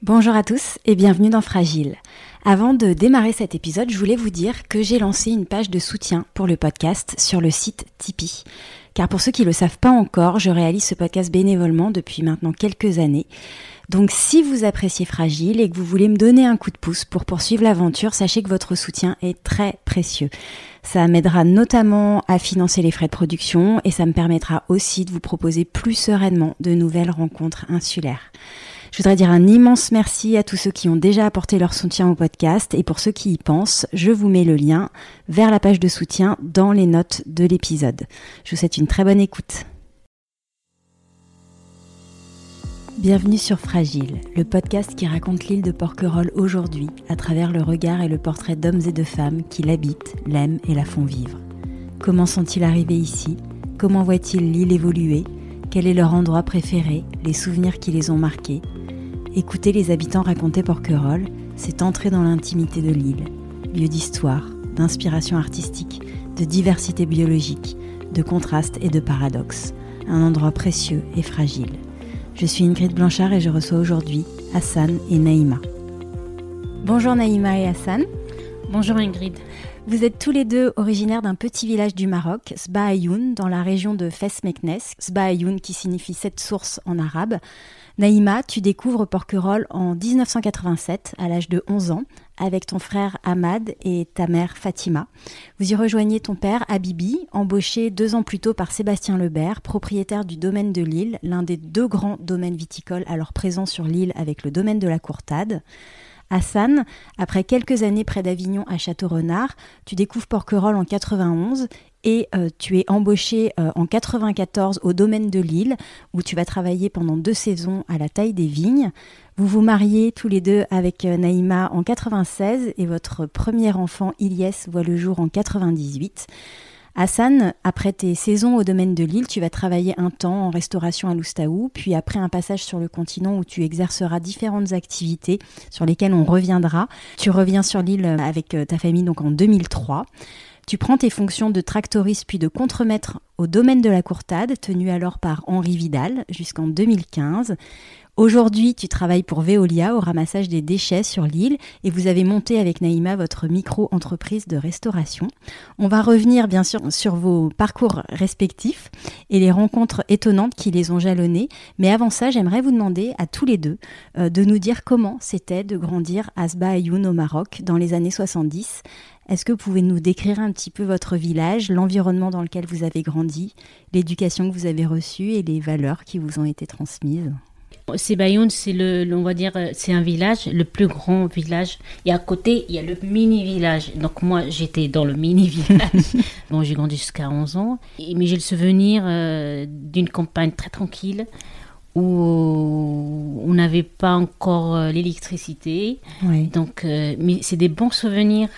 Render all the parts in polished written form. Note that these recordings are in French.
Bonjour à tous et bienvenue dans Fragile. Avant de démarrer cet épisode, je voulais vous dire que j'ai lancé une page de soutien pour le podcast sur le site Tipeee. Car pour ceux qui ne le savent pas encore, je réalise ce podcast bénévolement depuis maintenant quelques années. Donc si vous appréciez Fragile et que vous voulez me donner un coup de pouce pour poursuivre l'aventure, sachez que votre soutien est très précieux. Ça m'aidera notamment à financer les frais de production et ça me permettra aussi de vous proposer plus sereinement de nouvelles rencontres insulaires. Je voudrais dire un immense merci à tous ceux qui ont déjà apporté leur soutien au podcast et pour ceux qui y pensent, je vous mets le lien vers la page de soutien dans les notes de l'épisode. Je vous souhaite une très bonne écoute. Bienvenue sur Fragile, le podcast qui raconte l'île de Porquerolles aujourd'hui à travers le regard et le portrait d'hommes et de femmes qui l'habitent, l'aiment et la font vivre. Comment sont-ils arrivés ici ? Comment voient-ils l'île évoluer ? Quel est leur endroit préféré ? Les souvenirs qui les ont marqués ? Écouter les habitants raconter Porquerolles, c'est entrer dans l'intimité de l'île. Lieu d'histoire, d'inspiration artistique, de diversité biologique, de contrastes et de paradoxes. Un endroit précieux et fragile. Je suis Ingrid Blanchard et je reçois aujourd'hui Hassan et Naïma. Bonjour Naïma et Hassan. Bonjour Ingrid. Vous êtes tous les deux originaires d'un petit village du Maroc, Sba Ayoun, dans la région de Fès-Meknès. Sba Ayoun qui signifie 7 sources en arabe. Naïma, tu découvres Porquerolles en 1987, à l'âge de 11 ans, avec ton frère Ahmad et ta mère Fatima. Vous y rejoignez ton père Habibi, embauché 2 ans plus tôt par Sébastien Lebert, propriétaire du domaine de l'île, l'un des 2 grands domaines viticoles alors présents sur l'île avec le domaine de la Courtade. Hassan, après quelques années près d'Avignon à Château-Renard, tu découvres Porquerolles en 91 et tu es embauché en 94 au domaine de l'île où tu vas travailler pendant 2 saisons à la taille des vignes. Vous vous mariez tous les deux avec Naïma en 96 et votre premier enfant Ilyes voit le jour en 98. Hassan, après tes saisons au domaine de l'île, tu vas travailler un temps en restauration à Loustaou, puis après un passage sur le continent où tu exerceras différentes activités sur lesquelles on reviendra. Tu reviens sur l'île avec ta famille donc en 2003. Tu prends tes fonctions de tractoriste puis de contremaître au domaine de la Courtade, tenu alors par Henri Vidal jusqu'en 2015. Aujourd'hui, tu travailles pour Veolia au ramassage des déchets sur l'île et vous avez monté avec Naïma votre micro-entreprise de restauration. On va revenir bien sûr sur vos parcours respectifs et les rencontres étonnantes qui les ont jalonnés. Mais avant ça, j'aimerais vous demander à tous les deux de nous dire comment c'était de grandir à Sba Ayoun au Maroc dans les années 70. Est-ce que vous pouvez nous décrire un petit peu votre village, l'environnement dans lequel vous avez grandi, l'éducation que vous avez reçue et les valeurs qui vous ont été transmises ? Sba Ayoun, on va dire, c'est un village, le plus grand village. Et à côté, il y a le mini-village. Donc moi, j'étais dans le mini-village. Bon, j'ai grandi jusqu'à 11 ans. Mais j'ai le souvenir d'une campagne très tranquille où on n'avait pas encore l'électricité. Oui. Donc, mais c'est des bons souvenirs.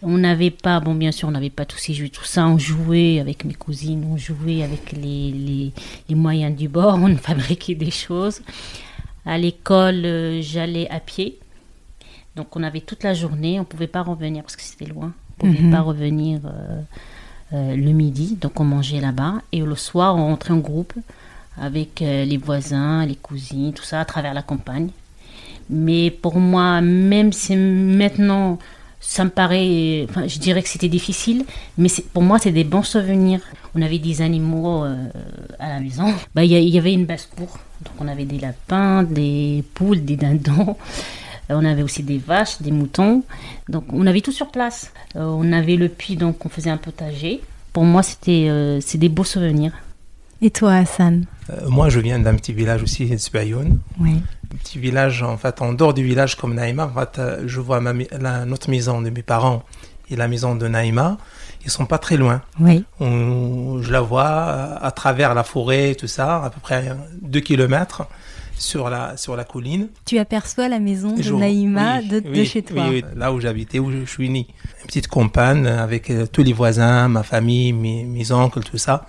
On n'avait pas, bien sûr, on n'avait pas tous ces jeux, tout ça. On jouait avec mes cousines, on jouait avec les moyens du bord, on fabriquait des choses. À l'école, j'allais à pied. Donc, on avait toute la journée. On ne pouvait pas revenir parce que c'était loin. On ne pouvait pas revenir le midi. Donc, on mangeait là-bas. Et le soir, on rentrait en groupe avec les voisins, les cousines, tout ça, à travers la campagne. Mais pour moi, même si maintenant... Ça me paraît, je dirais que c'était difficile, mais pour moi, c'est des bons souvenirs. On avait des animaux à la maison. Il y avait une basse-cour, donc on avait des lapins, des poules, des dindons. On avait aussi des vaches, des moutons. Donc on avait tout sur place. On avait le puits, donc on faisait un potager. Pour moi, c'est des beaux souvenirs. Et toi, Hassan ? Moi, je viens d'un petit village aussi, Sba Ayoun. Oui. Un petit village, en fait, en dehors du village comme Naïma. En fait, je vois notre maison de mes parents et la maison de Naïma. Ils sont pas très loin. Oui. Je la vois à travers la forêt, tout ça, à peu près 2 kilomètres sur la colline. Tu aperçois la maison de Naïma de chez toi. Oui, là où j'habitais, où je suis né. Une petite campagne avec tous les voisins, ma famille, mes oncles, tout ça.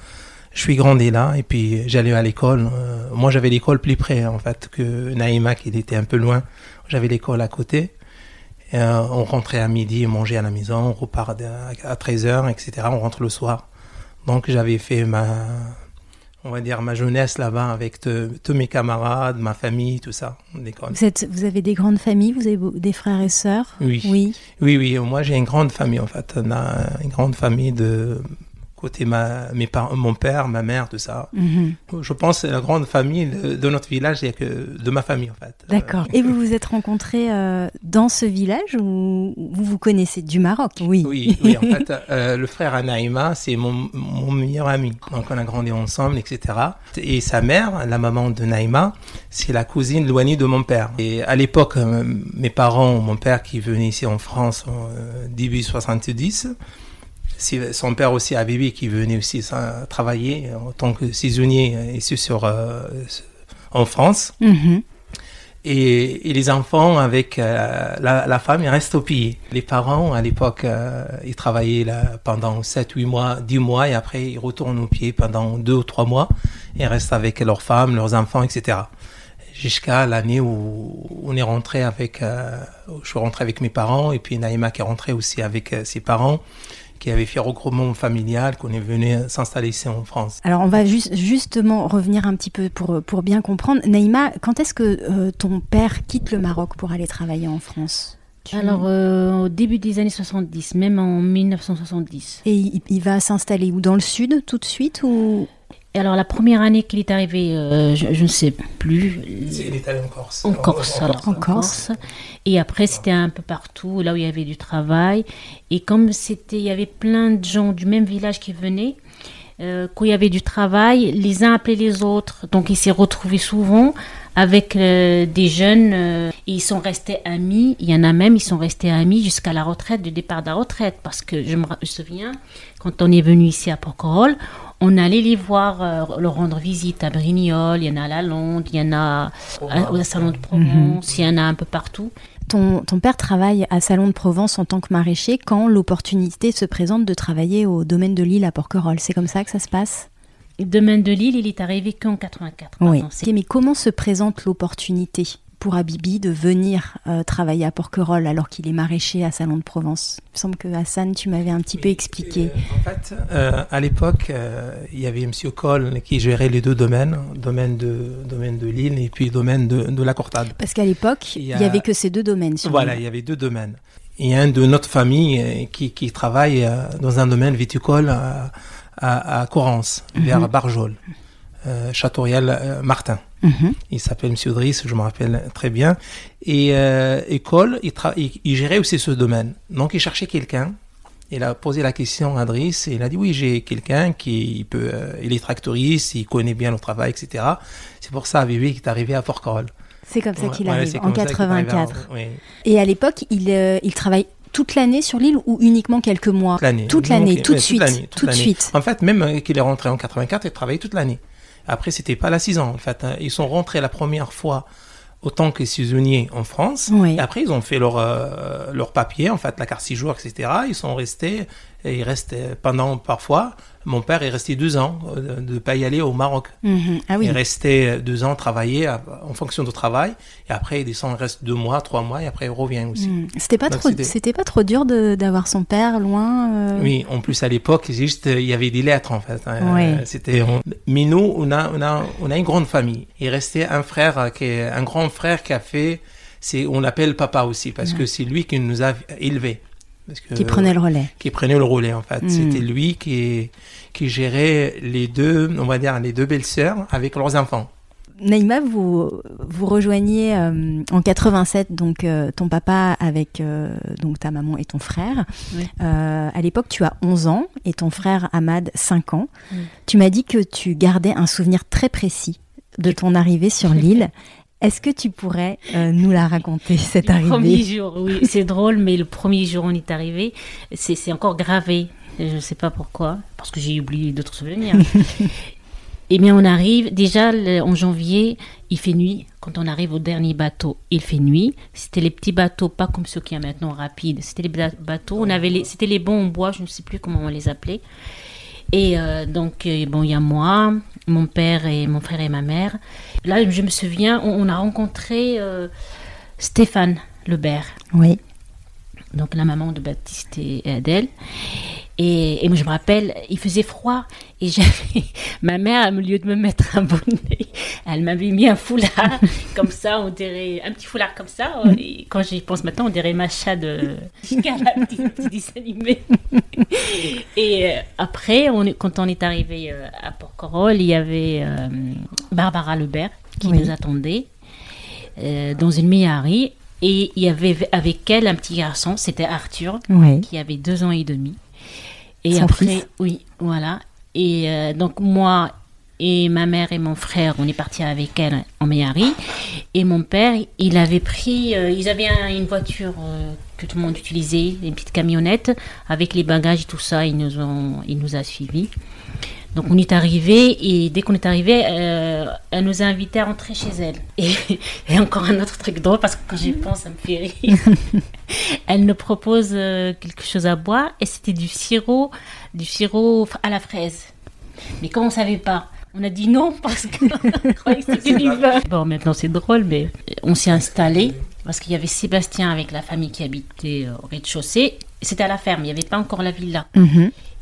Je suis grandi là et puis j'allais à l'école. Moi, j'avais l'école plus près en fait que Naïma, qui était un peu loin. J'avais l'école à côté. On rentrait à midi, on mangeait à la maison, on repart à 13h, etc. On rentre le soir. Donc, j'avais fait on va dire, ma jeunesse là-bas avec tous mes camarades, ma famille, tout ça. Vous avez des grandes familles, vous avez des frères et sœurs? Oui. Moi, j'ai une grande famille, en fait. On a une grande famille de côté mon père, ma mère, tout ça. Je pense que c'est la grande famille de notre village, il n'y a que de ma famille, en fait. D'accord. Et vous vous êtes rencontrés dans ce village ou vous vous connaissez du Maroc? Oui, en fait, le frère à Naïma, c'est mon meilleur ami. Donc, on a grandi ensemble, etc. Et sa mère, la maman de Naïma, c'est la cousine éloignée de mon père. Et à l'époque, mes parents, mon père qui venait ici en France en 1870, son père aussi, Habibi, qui venait aussi travailler en tant que saisonnier ici en France. Et les enfants, avec la femme, ils restent au pays. Les parents, à l'époque, ils travaillaient là pendant 7-8 mois, 10 mois, et après, ils retournent au pays pendant 2 ou 3 mois, et restent avec leurs femmes, leurs enfants, etc. Jusqu'à l'année où on est rentré je suis rentré avec mes parents, et puis Naïma qui est rentrée aussi avec ses parents, qui avait fait regroupement familial, qu'on est venu s'installer ici en France. Alors on va justement revenir un petit peu pour bien comprendre. Naïma, quand est-ce que ton père quitte le Maroc pour aller travailler en France? Alors au début des années 70, même en 1970. Et il va s'installer où? Dans le sud tout de suite ou... Alors la première année qu'il est arrivé, je ne sais plus. Il est allé en Corse. En Corse. Et après c'était un peu partout, là où il y avait du travail. Et comme il y avait plein de gens du même village qui venaient, quand il y avait du travail, les uns appelaient les autres. Donc il s'est retrouvé souvent avec des jeunes. Et ils sont restés amis. Il y en a même, ils sont restés amis jusqu'à la retraite, du départ de la retraite. Parce que je me souviens, quand on est venu ici à Porquerolles, on allait les voir, leur rendre visite à Brignoles, il y en a à la Londe, il y en a au Salon de Provence, il y en a un peu partout. Ton père travaille à Salon de Provence en tant que maraîcher quand l'opportunité se présente de travailler au domaine de l'île à Porquerolles. C'est comme ça que ça se passe? Le domaine de l'île, il est arrivé qu'en 84. Oui. Mais comment se présente l'opportunité pour Habibi de venir travailler à Porquerolles alors qu'il est maraîcher à Salon de Provence? Il me semble que Hassan, tu m'avais un petit peu expliqué. En fait, à l'époque, il y avait M. Cole qui gérait les deux domaine de l'île et puis domaine de la Courtade. Parce qu'à l'époque, il n'y avait que ces deux domaines. Voilà, il y avait deux domaines. Il y a un de notre famille qui travaille dans un domaine viticole à Corrence, vers Barjol, Châteaurial Martin. Il s'appelle M. Driss, je me rappelle très bien. Et Cole, il gérait aussi ce domaine. Donc, il cherchait quelqu'un. Il a posé la question à Driss et il a dit oui, j'ai quelqu'un il est tractoriste, il connaît bien le travail, etc. C'est pour ça, Habibi, qu'il est arrivé à Porquerolles. C'est comme ça qu'il arrive, en 84. Oui. Et à l'époque, il travaille toute l'année sur l'île ou uniquement quelques mois? Toute l'année, tout de suite. En fait, même qu'il est rentré en 84, il travaillait toute l'année. Après, c'était pas la saison. En fait, ils sont rentrés la première fois autant que saisonniers en France. Oui. Et après, ils ont fait leur papier, en fait, la carte séjour, etc. Ils sont restés, et ils restent pendant, parfois, mon père est resté 2 ans de ne pas y aller au Maroc. Ah oui. Il est resté 2 ans travailler en fonction du travail. Et après, il descend, il reste 2 mois, 3 mois, et après, il revient aussi. C'était pas trop dur d'avoir son père loin Oui, en plus, à l'époque, il y avait des lettres, en fait. Oui. Mais nous, on a une grande famille. Il restait un grand frère qui a fait, on l'appelle papa aussi, parce que c'est lui qui nous a élevés. Qui prenait le relais. Qui prenait le relais, en fait. C'était lui qui gérait les deux belles-sœurs avec leurs enfants. Naïma, vous rejoignez en 87 donc ton papa avec donc ta maman et ton frère. Oui. À l'époque, tu as 11 ans et ton frère Ahmad 5 ans. Tu m'as dit que tu gardais un souvenir très précis de ton arrivée sur l'île. Est-ce que tu pourrais nous la raconter, cette arrivée? Le premier jour, oui, c'est drôle, mais le premier jour où on est arrivé, c'est encore gravé. Je ne sais pas pourquoi, parce que j'ai oublié d'autres souvenirs. Eh bien, on arrive, déjà en janvier, il fait nuit. Quand on arrive au dernier bateau, il fait nuit. C'était les petits bateaux, pas comme ceux qu'il y a maintenant, rapides. C'était les bateaux, c'était les bons en bois, je ne sais plus comment on les appelait. Et donc, il y a moi, mon père et mon frère et ma mère. Là, je me souviens, on a rencontré Stéphane Lebert. Oui. Donc, la maman de Baptiste et Adèle. Et moi, je me rappelle, il faisait froid. Et ma mère, au lieu de me mettre un bonnet, elle m'avait mis un foulard, comme ça, on dirait, un petit foulard comme ça. Et quand j'y pense maintenant, on dirait Macha de Scala, petit dessin animé. Et après, quand on est arrivé à Porquerolles, il y avait Barbara Lebert qui nous attendait dans une méhari. Et il y avait avec elle un petit garçon, c'était Arthur, qui avait 2 ans et demi. Et son après, fils. oui, voilà. Et donc moi et ma mère et mon frère, on est partis avec elle en méhari. Et mon père, il avait pris, ils avaient une voiture que tout le monde utilisait, une petite camionnette avec les bagages et tout ça. Il nous a suivis. Donc on est arrivé et dès qu'on est arrivé, elle nous a invités à rentrer chez elle. Et encore un autre truc drôle parce que quand j'y pense, ça me fait rire. Elle nous propose quelque chose à boire et c'était du sirop à la fraise. Mais comme on savait pas, on a dit non parce qu'on croyait que c'était du vin. Bon, maintenant c'est drôle, mais on s'est installé parce qu'il y avait Sébastien avec la famille qui habitait au rez-de-chaussée. C'était à la ferme, il n'y avait pas encore la villa.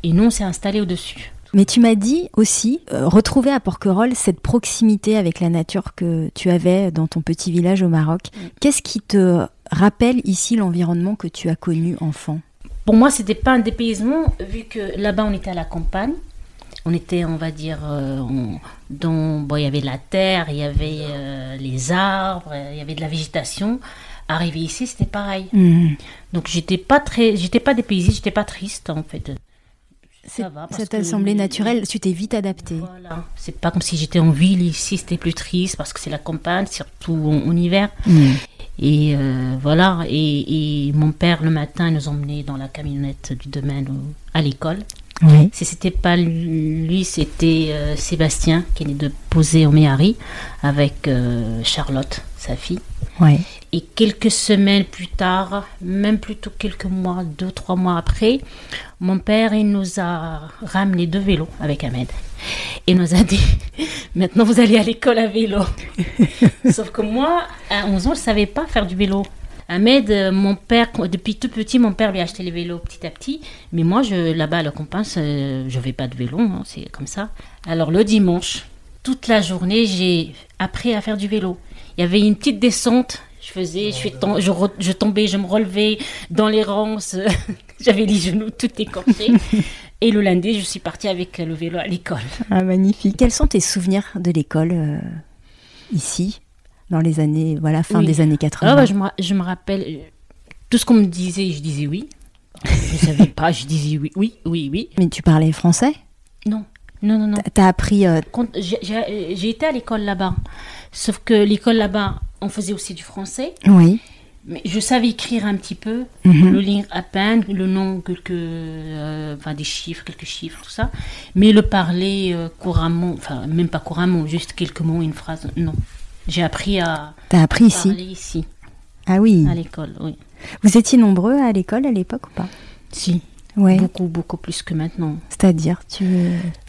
Et nous, on s'est installé au-dessus. Mais tu m'as dit aussi, retrouver à Porquerolles cette proximité avec la nature que tu avais dans ton petit village au Maroc. Qu'est-ce qui te rappelle ici l'environnement que tu as connu enfant ? Pour moi, c'était pas un dépaysement, vu que là-bas, on était à la campagne. On était, on va dire, il y avait la terre, il y avait les arbres, il y avait de la végétation. Arrivé ici, c'était pareil. Donc, j'étais pas dépaysée, j'étais pas triste, en fait. Ça va, ça t'a semblé naturel, tu t'es vite adapté. Voilà, c'est pas comme si j'étais en ville, ici c'était plus triste parce que c'est la campagne, surtout en hiver. Et voilà, et mon père le matin nous emmenait dans la camionnette du domaine à l'école. Si c'était pas lui, c'était Sébastien qui venait de poser au méhari avec Charlotte, sa fille. Et quelques semaines plus tard, même plutôt quelques mois, 2-3 mois après, mon père il nous a ramené 2 vélos avec Ahmed. Et nous a dit, maintenant vous allez à l'école à vélo. Sauf que moi, à 11 ans, je ne savais pas faire du vélo. Ahmed, mon père, depuis tout petit, mon père lui a acheté les vélos petit à petit. Mais moi, là-bas à la campagne, je n'avais pas de vélo, hein, c'est comme ça. Alors le dimanche, toute la journée, j'ai appris à faire du vélo. Il y avait une petite descente. Je tombais, je me relevais dans les ronces, j'avais les genoux tout écorchés. Et le lundi, je suis partie avec le vélo à l'école. Ah, magnifique. Quels sont tes souvenirs de l'école ici, dans les années, fin des années 80 je me rappelle, tout ce qu'on me disait, je disais oui. Je ne savais pas, je disais oui. Mais tu parlais français ? Non. T'as appris... J'ai été à l'école là-bas, sauf que l'école là-bas, on faisait aussi du français. Oui. Mais je savais écrire un petit peu, le lire à peine, le nom, des chiffres, quelques chiffres, tout ça. Mais le parler couramment, même pas couramment, juste quelques mots, une phrase, non. J'ai appris à parler ici. Ah oui. À l'école, oui. Vous étiez nombreux à l'école à l'époque ou pas ? Si. Ouais. Beaucoup plus que maintenant. C'est-à-dire, tu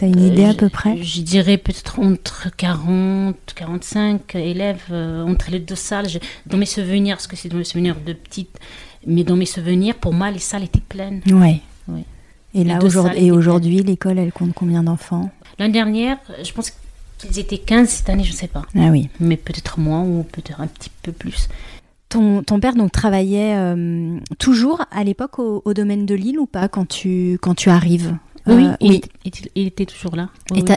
as une idée à peu près ? Je dirais peut-être entre 40, 45 élèves, entre les 2 salles. Dans mes souvenirs, parce que c'est dans mes souvenirs de petites, mais dans mes souvenirs, pour moi, les salles étaient pleines. Ouais. Et là, aujourd'hui, l'école, elle compte combien d'enfants ? L'année dernière, je pense qu'ils étaient 15, cette année, je ne sais pas. Ah oui. Mais peut-être moins ou peut-être un petit peu plus. Ton père donc travaillait toujours à l'époque au domaine de Lille ou pas quand tu arrives ? Oui. Il était toujours là.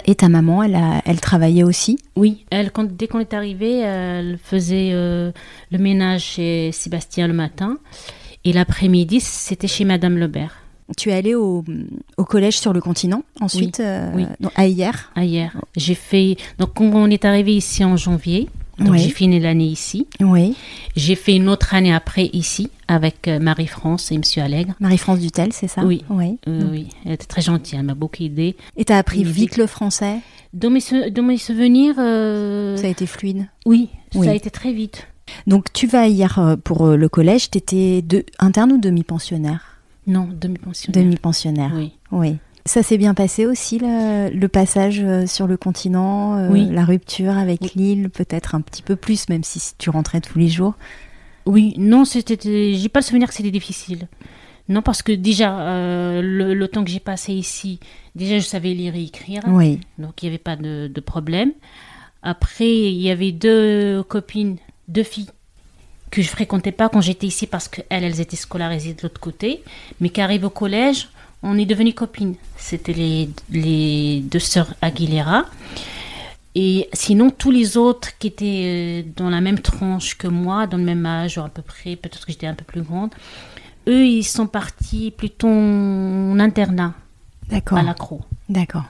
Et ta maman, elle travaillait aussi ? Oui, dès qu'on est arrivé, elle faisait le ménage chez Sébastien le matin et l'après-midi, c'était chez Madame Lebert. Tu es allée au collège sur le continent ensuite, oui. À Hyères ? À Hyères. J'ai fait... Donc quand on est arrivé ici en janvier... Donc j'ai fini l'année ici. Oui. J'ai fait une autre année après ici avec Marie-France et Monsieur Allègre. Marie-France Dutel, c'est ça ? Oui. Oui. Elle était très gentille, elle m'a beaucoup aidée. Et tu as appris vite le français ? Dans mes souvenirs... Ça a été fluide ? Oui, ça a été très vite. Donc tu vas hier pour le collège, tu étais interne ou demi-pensionnaire ? Non, demi-pensionnaire. Demi-pensionnaire, oui. Ça s'est bien passé aussi, le passage sur le continent, la rupture avec Lille, peut-être un petit peu plus, même si tu rentrais tous les jours. Oui, non, j'ai pas le souvenir que c'était difficile. Non, parce que déjà, le temps que j'ai passé ici, déjà je savais lire et écrire. Oui. Donc il n'y avait pas de problème. Après, il y avait 2 copines, 2 filles, que je fréquentais pas quand j'étais ici parce qu'elles étaient scolarisées de l'autre côté. Mais qui arrivent au collège, on est devenues copines. C'était les 2 sœurs Aguilera. Et sinon, tous les autres qui étaient dans la même tranche que moi, dans le même âge, à peu près, peut-être que j'étais un peu plus grande, eux, ils sont partis plutôt en internat. D'accord. À l'Accro. D'accord.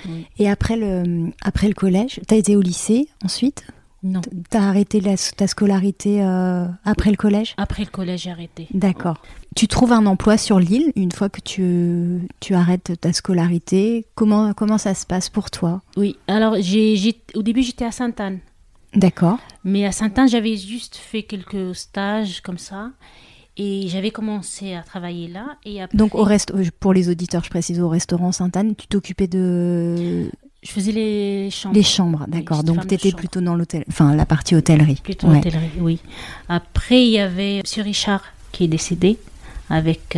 Oui. Et après le collège, tu as été au lycée ensuite ? Non. Tu as arrêté ta scolarité après le collège ? Après le collège, j'ai arrêté. D'accord. Tu trouves un emploi sur l'île une fois que tu arrêtes ta scolarité. Comment ça se passe pour toi ? Oui, alors au début, j'étais à Sainte-Anne. D'accord. Mais à Sainte-Anne, j'avais juste fait quelques stages comme ça. Et j'avais commencé à travailler là. Et après, donc, pour les auditeurs, je précise, au restaurant Sainte-Anne, tu t'occupais de... Je faisais les chambres. Les chambres, d'accord. Oui, donc, tu étais plutôt dans l'hôtel, enfin, la partie hôtellerie. Plutôt hôtellerie, oui. Après, il y avait M. Richard qui est décédé avec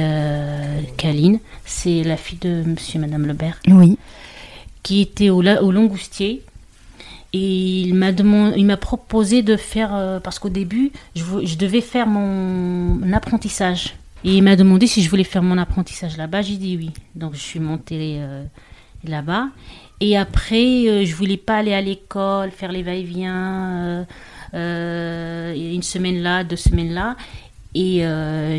Caline. C'est la fille de M. et Mme Lebert. Oui. Qui était au Longoustier. Et il m'a proposé de faire, parce qu'au début, je devais faire mon apprentissage. Et il m'a demandé si je voulais faire mon apprentissage là-bas. J'ai dit oui. Donc je suis montée là-bas. Et après, je voulais pas aller à l'école, faire les va-et-vient, une semaine là, 2 semaines là. Et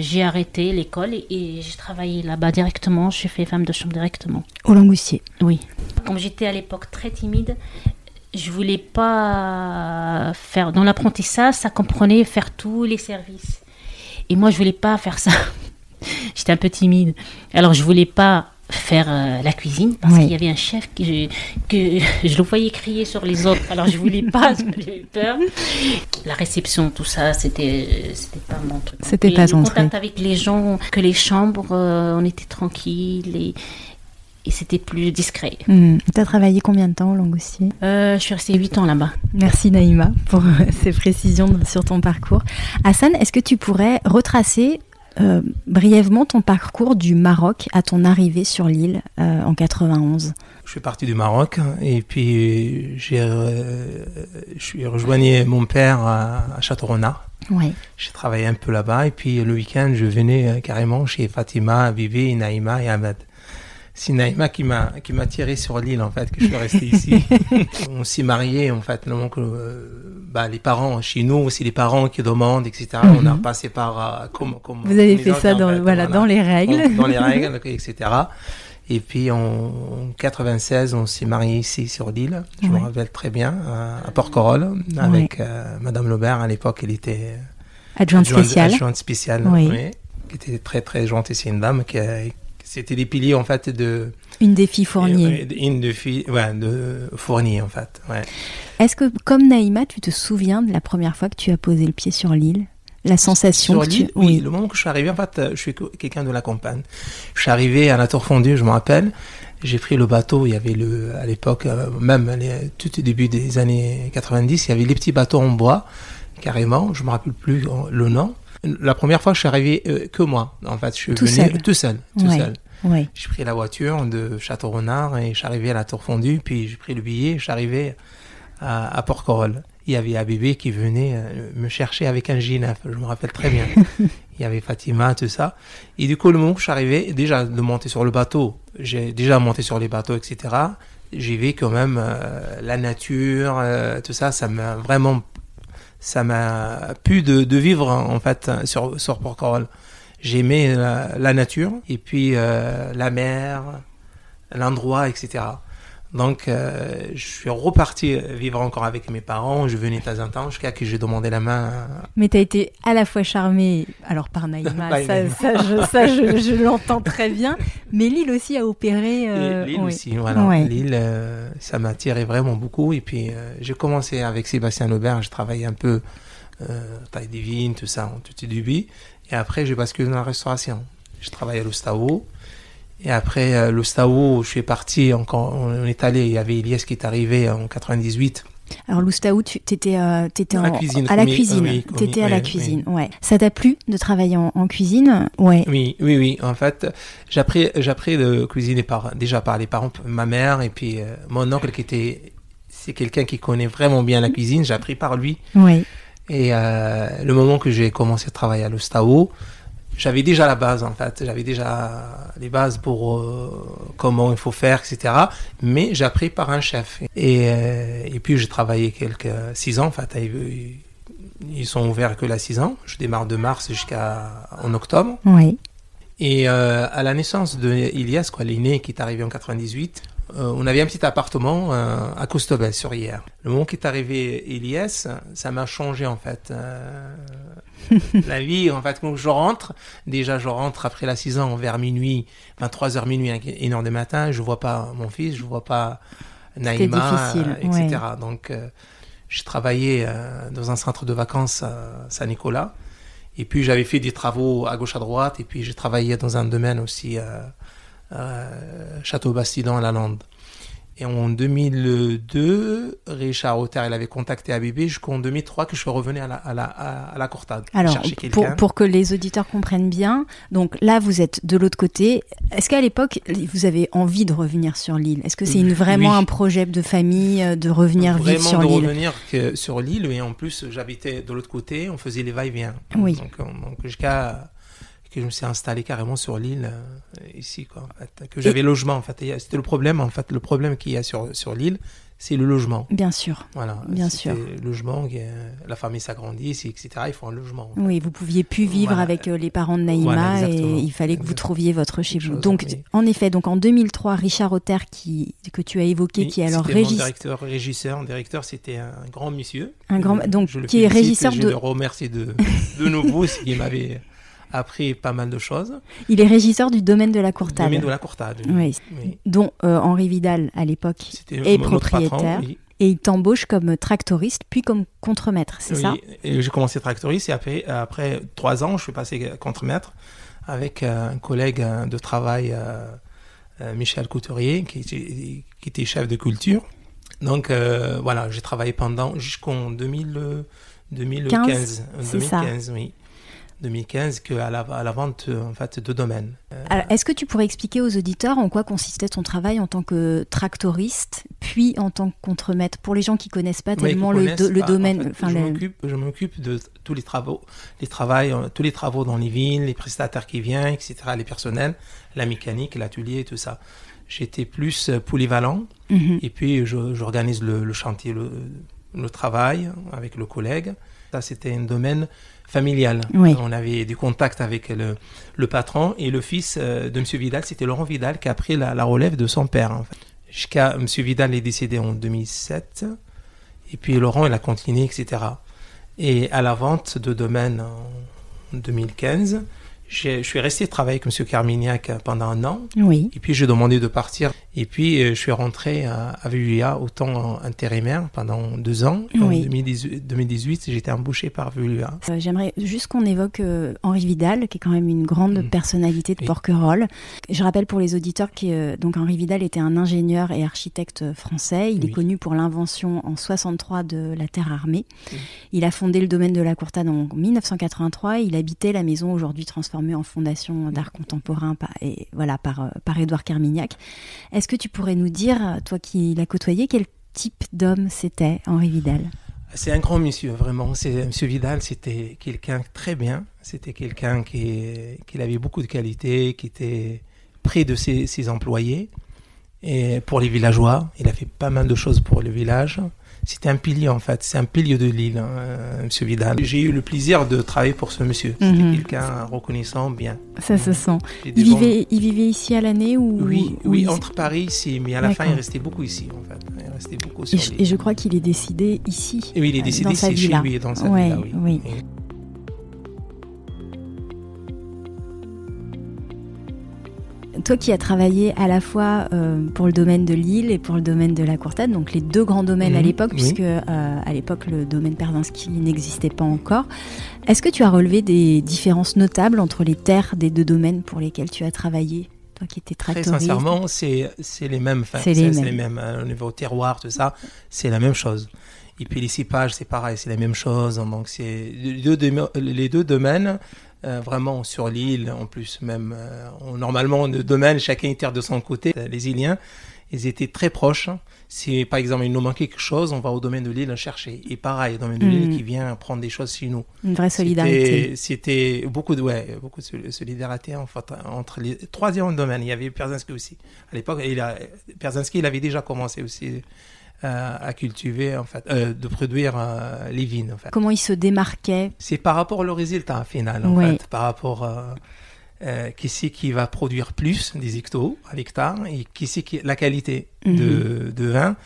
j'ai arrêté l'école et j'ai travaillé là-bas directement. J'ai fait femme de chambre directement. Au Longoustier. Oui. Comme j'étais à l'époque très timide, je voulais pas faire... Dans l'apprentissage, ça comprenait faire tous les services. Et moi, je voulais pas faire ça. J'étais un peu timide. Alors, je voulais pas faire la cuisine parce qu'il y avait un chef que je le voyais crier sur les autres. Alors, je voulais pas, j'avais peur. La réception, tout ça, c'était pas mon truc. C'était pas ton truc. Le contact avec les gens, que les chambres, on était tranquille et c'était plus discret. Tu as travaillé combien de temps au Longoustier ? Je suis restée 8 ans là-bas. Merci Naïma pour ces précisions sur ton parcours. Hassan, est-ce que tu pourrais retracer brièvement ton parcours du Maroc à ton arrivée sur l'île en 91 ? Je suis parti du Maroc et puis je suis rejoigné mon père à Château-Renard. Ouais. J'ai travaillé un peu là-bas et puis le week-end, je venais carrément chez Fatima, Vivi, Naïma et Ahmed. C'est Naïma qui m'a tiré sur l'île, en fait, que je suis resté ici. On s'est mariés, en fait, donc, les parents, chez nous, c'est les parents qui demandent, etc. On a passé par, comme vous avez fait ça dans les règles. Dans les règles, etc. Et puis, en 96, on s'est mariés ici, sur l'île. Je me rappelle très bien, à Porquerolles, avec Madame Lebert. À l'époque, elle était adjointe spéciale, oui, qui était très, très gentille. C'est une dame c'était les piliers, en fait, de... Une des filles Fournier. De Fournier, en fait, ouais. Est-ce que, comme Naïma, tu te souviens de la première fois que tu as posé le pied sur l'île ? La sensation sur l'île, oui, le moment que je suis arrivé, en fait, je suis quelqu'un de la campagne. Je suis arrivé à la Tour Fondue, je me rappelle. J'ai pris le bateau, il y avait à l'époque, même tout au début des années 90, il y avait les petits bateaux en bois, carrément, je me rappelle plus le nom. La première fois, je suis arrivé que moi. En fait, je suis venu tout seul. Ouais. J'ai pris la voiture de Château-Renard et je suis arrivé à la Tour Fondue. Puis j'ai pris le billet et je suis arrivé à Porquerolles. Il y avait Abébé qui venait me chercher avec un G9. Je me rappelle très bien. Il y avait Fatima, tout ça. Et du coup, le moment où je suis arrivé, déjà de monter sur le bateau, j'ai déjà monté sur les bateaux, etc. J'ai vu quand même la nature, tout ça. Ça m'a plu de vivre, en fait, sur Porquerolles. J'aimais la nature, et puis la mer, l'endroit, etc. Donc, je suis reparti vivre encore avec mes parents. Je venais de temps en temps, jusqu'à que j'ai demandé la main. Mais tu as été à la fois charmé, alors par Naïma, je l'entends très bien, mais l'île aussi a opéré... L'île aussi, voilà. Ouais. L'île, ça m'a attiré vraiment beaucoup. Et puis, j'ai commencé avec Sébastien Aubert, je travaillais un peu taille divine, tout ça, en tout début. Et après, j'ai basculé dans la restauration. Je travaillais à l'Ostao. Et après l'Ostao, je suis parti, on est allé, il y avait Elias qui est arrivé en 98 Alors l'Oustao, tu étais à la cuisine. T'étais à la cuisine, ouais. Ça t'a plu de travailler en cuisine? Ouais. Oui. En fait, j'ai appris de cuisiner par les parents, ma mère et puis mon oncle c'est quelqu'un qui connaît vraiment bien la cuisine. J'ai appris par lui. Oui. Et le moment que j'ai commencé à travailler à l'Oustao, j'avais déjà la base en fait. J'avais déjà les bases pour comment il faut faire, etc. Mais j'ai appris par un chef. Et puis j'ai travaillé 6 ans en fait. Ils sont ouverts que là 6 ans. Je démarre de mars en octobre. Oui. Et à la naissance de Ilias, l'aîné qui est arrivé en 98, on avait un petit appartement à Costebel sur Hyères. Le moment qu'est arrivé Ilias, ça m'a changé en fait. La vie, en fait, quand je rentre après la 6 ans vers minuit, 23h minuit, 1h du matin, je vois pas mon fils, je vois pas Naïma, etc. Ouais. Donc, j'ai travaillé dans un centre de vacances à Saint-Nicolas. Et puis, j'avais fait des travaux à gauche, à droite. Et puis, j'ai travaillé dans un domaine aussi Château-Bastidon à la Lande. Et en 2002, Richard Auter, il avait contacté ABB jusqu'en 2003 que je suis revenu à la Courtade. Alors, pour que les auditeurs comprennent bien, donc là, vous êtes de l'autre côté. Est-ce qu'à l'époque, vous avez envie de revenir sur l'île? Est-ce que c'est vraiment un projet de famille de revenir vivre sur l'île? Vraiment de revenir sur l'île. Et en plus, j'habitais de l'autre côté, on faisait les va-et-vient. Oui. Donc jusqu'à que je me suis installé carrément sur l'île ici en fait, que j'avais logement en fait. C'était le problème qu'il y a sur l'île, c'est le logement. Bien sûr. Voilà. Bien sûr. Le logement, la famille s'agrandit ici, etc. Il faut un logement. En fait. Oui, vous pouviez plus vivre avec les parents de Naïma et il fallait que vous trouviez votre chez vous. Donc en effet, en 2003, Richard Auter que tu as évoqué, qui est alors directeur, c'était un grand monsieur. Qui est régisseur Je le remercie de nouveau, s'il m'avait appris pas mal de choses. Il est régisseur du domaine de la Courtade. Domaine de la Courtade, oui. Dont Henri Vidal, à l'époque, est propriétaire. Patron, oui. Et il t'embauche comme tractoriste, puis comme contremaître, c'est ça? Oui, j'ai commencé tractoriste et après 3 ans, je suis passé contremaître avec un collègue de travail, Michel Couturier, qui était chef de culture. Donc voilà, j'ai travaillé jusqu'en 2015. C'est ça. Oui. 2015 qu'à la vente en fait de domaines. Alors, est-ce que tu pourrais expliquer aux auditeurs en quoi consistait ton travail en tant que tractoriste, puis en tant que contremaître, pour les gens qui connaissent pas tellement le domaine. En fait, je m'occupe de tous les travaux, tous les travaux dans les villes, les prestataires qui viennent, etc., les personnels, la mécanique, l'atelier, tout ça. J'étais plus polyvalent et puis j'organise le chantier, le travail avec le collègue. Ça, c'était un domaine familial. Oui. On avait du contact avec le patron et le fils de M. Vidal, c'était Laurent Vidal qui a pris la relève de son père. En fait. Jusqu'à M. Vidal est décédé en 2007 et puis Laurent, il a continué, etc. Et à la vente de domaine en 2015, je suis resté travailler avec M. Carmignac pendant 1 an. Oui. Et puis, j'ai demandé de partir. Et puis, je suis rentré à Veolia, autant intérimaire, pendant 2 ans. Et oui. En 2018, j'étais embauché par Veolia. J'aimerais juste qu'on évoque Henri Vidal, qui est quand même une grande personnalité de Porquerolles. Je rappelle pour les auditeurs que Henri Vidal était un ingénieur et architecte français. Il est connu pour l'invention en 63 de la terre armée. Oui. Il a fondé le domaine de la Courtade en 1983. Il habitait la maison aujourd'hui transformée en fondation d'art contemporain par Édouard Carmignac. Est-ce que tu pourrais nous dire, toi qui l'as côtoyé, quel type d'homme c'était Henri Vidal? C'est un grand monsieur, vraiment. Monsieur Vidal, c'était quelqu'un très bien. C'était quelqu'un qui avait beaucoup de qualités, qui était près de ses employés. Et pour les villageois, il a fait pas mal de choses pour le village. C'était un pilier, en fait. C'est un pilier de l'île, M. Vidal. J'ai eu le plaisir de travailler pour ce monsieur. C'était quelqu'un reconnaissant, bien. Ça se sent. Il vivait ici à l'année ou... Oui, entre Paris ici. Mais à la fin, il restait beaucoup ici, en fait. Il restait beaucoup sur l'île. Et je crois qu'il est décédé ici. Et oui, il est décédé ici, chez lui, dans sa villa, oui. Toi qui as travaillé à la fois pour le domaine de l'île et pour le domaine de la Courtade, donc les 2 grands domaines à l'époque, puisque à l'époque le domaine Perzinski n'existait pas encore, est-ce que tu as relevé des différences notables entre les terres des 2 domaines pour lesquels tu as travaillé? toi qui étais tractoriste? Très sincèrement, c'est les mêmes. C'est les mêmes. Au niveau terroir, tout ça, c'est la même chose. Et puis les cipages, c'est pareil, c'est la même chose. Donc c'est les deux domaines, vraiment sur l'île, en plus même. Normalement, le domaine, chacun tire de son côté. Les Iliens, ils étaient très proches. Si par exemple il nous manquait quelque chose, on va au domaine de l'île chercher. Et pareil, le domaine de l'île qui vient prendre des choses chez nous. Une vraie solidarité. C'était beaucoup de solidarité entre les troisième domaine. Il y avait Perzinski aussi. À l'époque, Perzinski, il avait déjà commencé aussi à cultiver, en fait, de produire les vignes. En fait. Comment il se démarquait? C'est par rapport au résultat final, en fait, par rapport qui c'est qui va produire plus des hectos à l'hectare et qui c'est qui la qualité de vin.